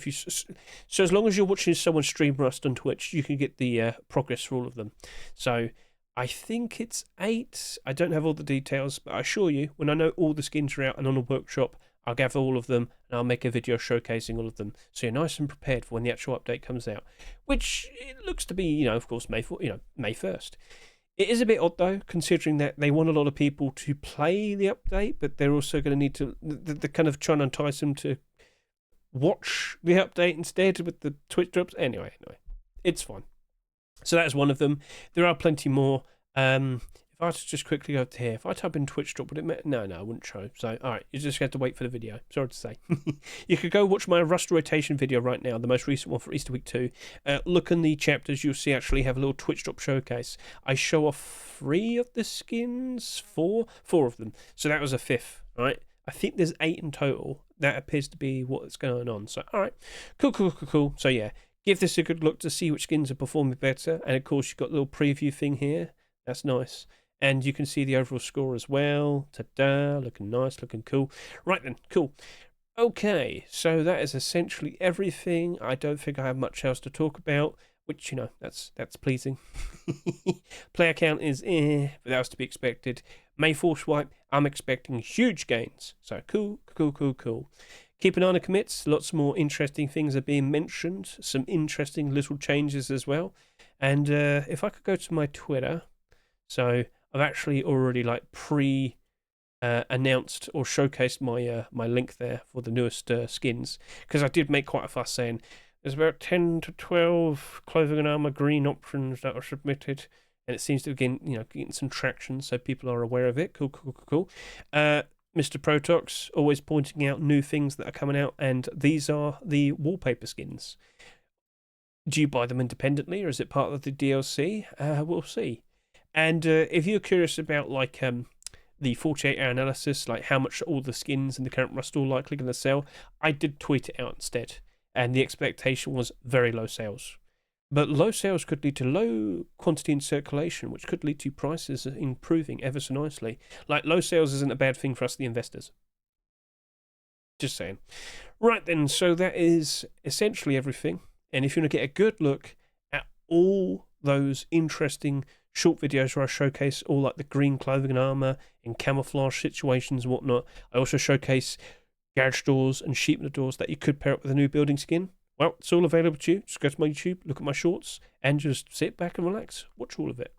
So as long as you're watching someone stream Rust on Twitch, you can get the progress for all of them. So I think it's 8. I don't have all the details, but I assure you, when I know all the skins are out and on a workshop, I'll gather all of them and I'll make a video showcasing all of them, so you're nice and prepared for when the actual update comes out, which it looks to be, of course, May 1st. It is a bit odd though, considering that they want a lot of people to play the update, but they're also going to need to. They're kind of trying to entice them to watch the update instead with the Twitch drops. Anyway, it's fine. So that is one of them. There are plenty more. If I was to just quickly go to here, if I type in Twitch drop, would it matter? No, I wouldn't show. So, alright, you just have to wait for the video. Sorry to say. You could go watch my Rust rotation video right now, the most recent one for Easter Week 2. Look in the chapters, you'll see actually have a little Twitch drop showcase. I show off 3 of the skins, 4 of them. So that was a 5th, right? I think there's 8 in total. That appears to be what's going on. So, alright, cool. So, yeah, give this a good look to see which skins are performing better. And, of course, you've got a little preview thing here. That's nice. And you can see the overall score as well. Ta-da, looking nice, looking cool. Right then, cool. Okay, so that is essentially everything. I don't think I have much else to talk about, which, that's pleasing. Player count is but that was to be expected. May Force Wipe, I'm expecting huge gains. So cool. Keep an eye on the commits. Lots more interesting things are being mentioned. Some interesting little changes as well. And if I could go to my Twitter, so I've actually already announced or showcased my link there for the newest skins, because I did make quite a fuss saying there's about 10 to 12 clothing and armor green options that are submitted, and it seems to be getting some traction, so people are aware of it. Cool. Mr. Protox always pointing out new things that are coming out, and these are the wallpaper skins. Do you buy them independently, or is it part of the DLC? We'll see. And if you're curious about like the 48-hour analysis, like how much all the skins in the current rust are likely going to sell, I did tweet it out instead, and the expectation was very low sales. But low sales could lead to low quantity in circulation, which could lead to prices improving ever so nicely. Like, low sales isn't a bad thing for us, the investors. Just saying. Right then, so that is essentially everything. And if you want to get a good look at all those interesting short videos where I showcase all like the green clothing and armor in camouflage situations and whatnot, I also showcase garage doors and sheepnet doors that you could pair up with a new building skin. Well, it's all available to you. Just go to my YouTube, look at my shorts, and just sit back and relax. Watch all of it.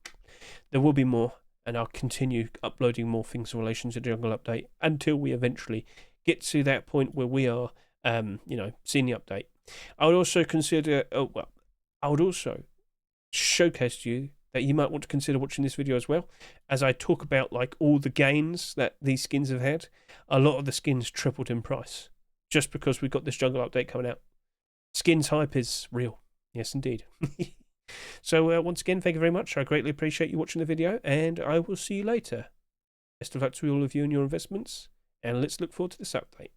There will be more, and I'll continue uploading more things in relation to Jungle Update until we eventually get to that point where we are, seeing the update. I would also consider, I would also showcase to you that you might want to consider watching this video as well, as I talk about like all the gains that these skins have had. A lot of the skins tripled in price just because we've got this Jungle Update coming out. Skins hype is real. Yes, indeed. So once again, thank you very much. I greatly appreciate you watching the video, and I will see you later. Best of luck to all of you and your investments, and let's look forward to this update.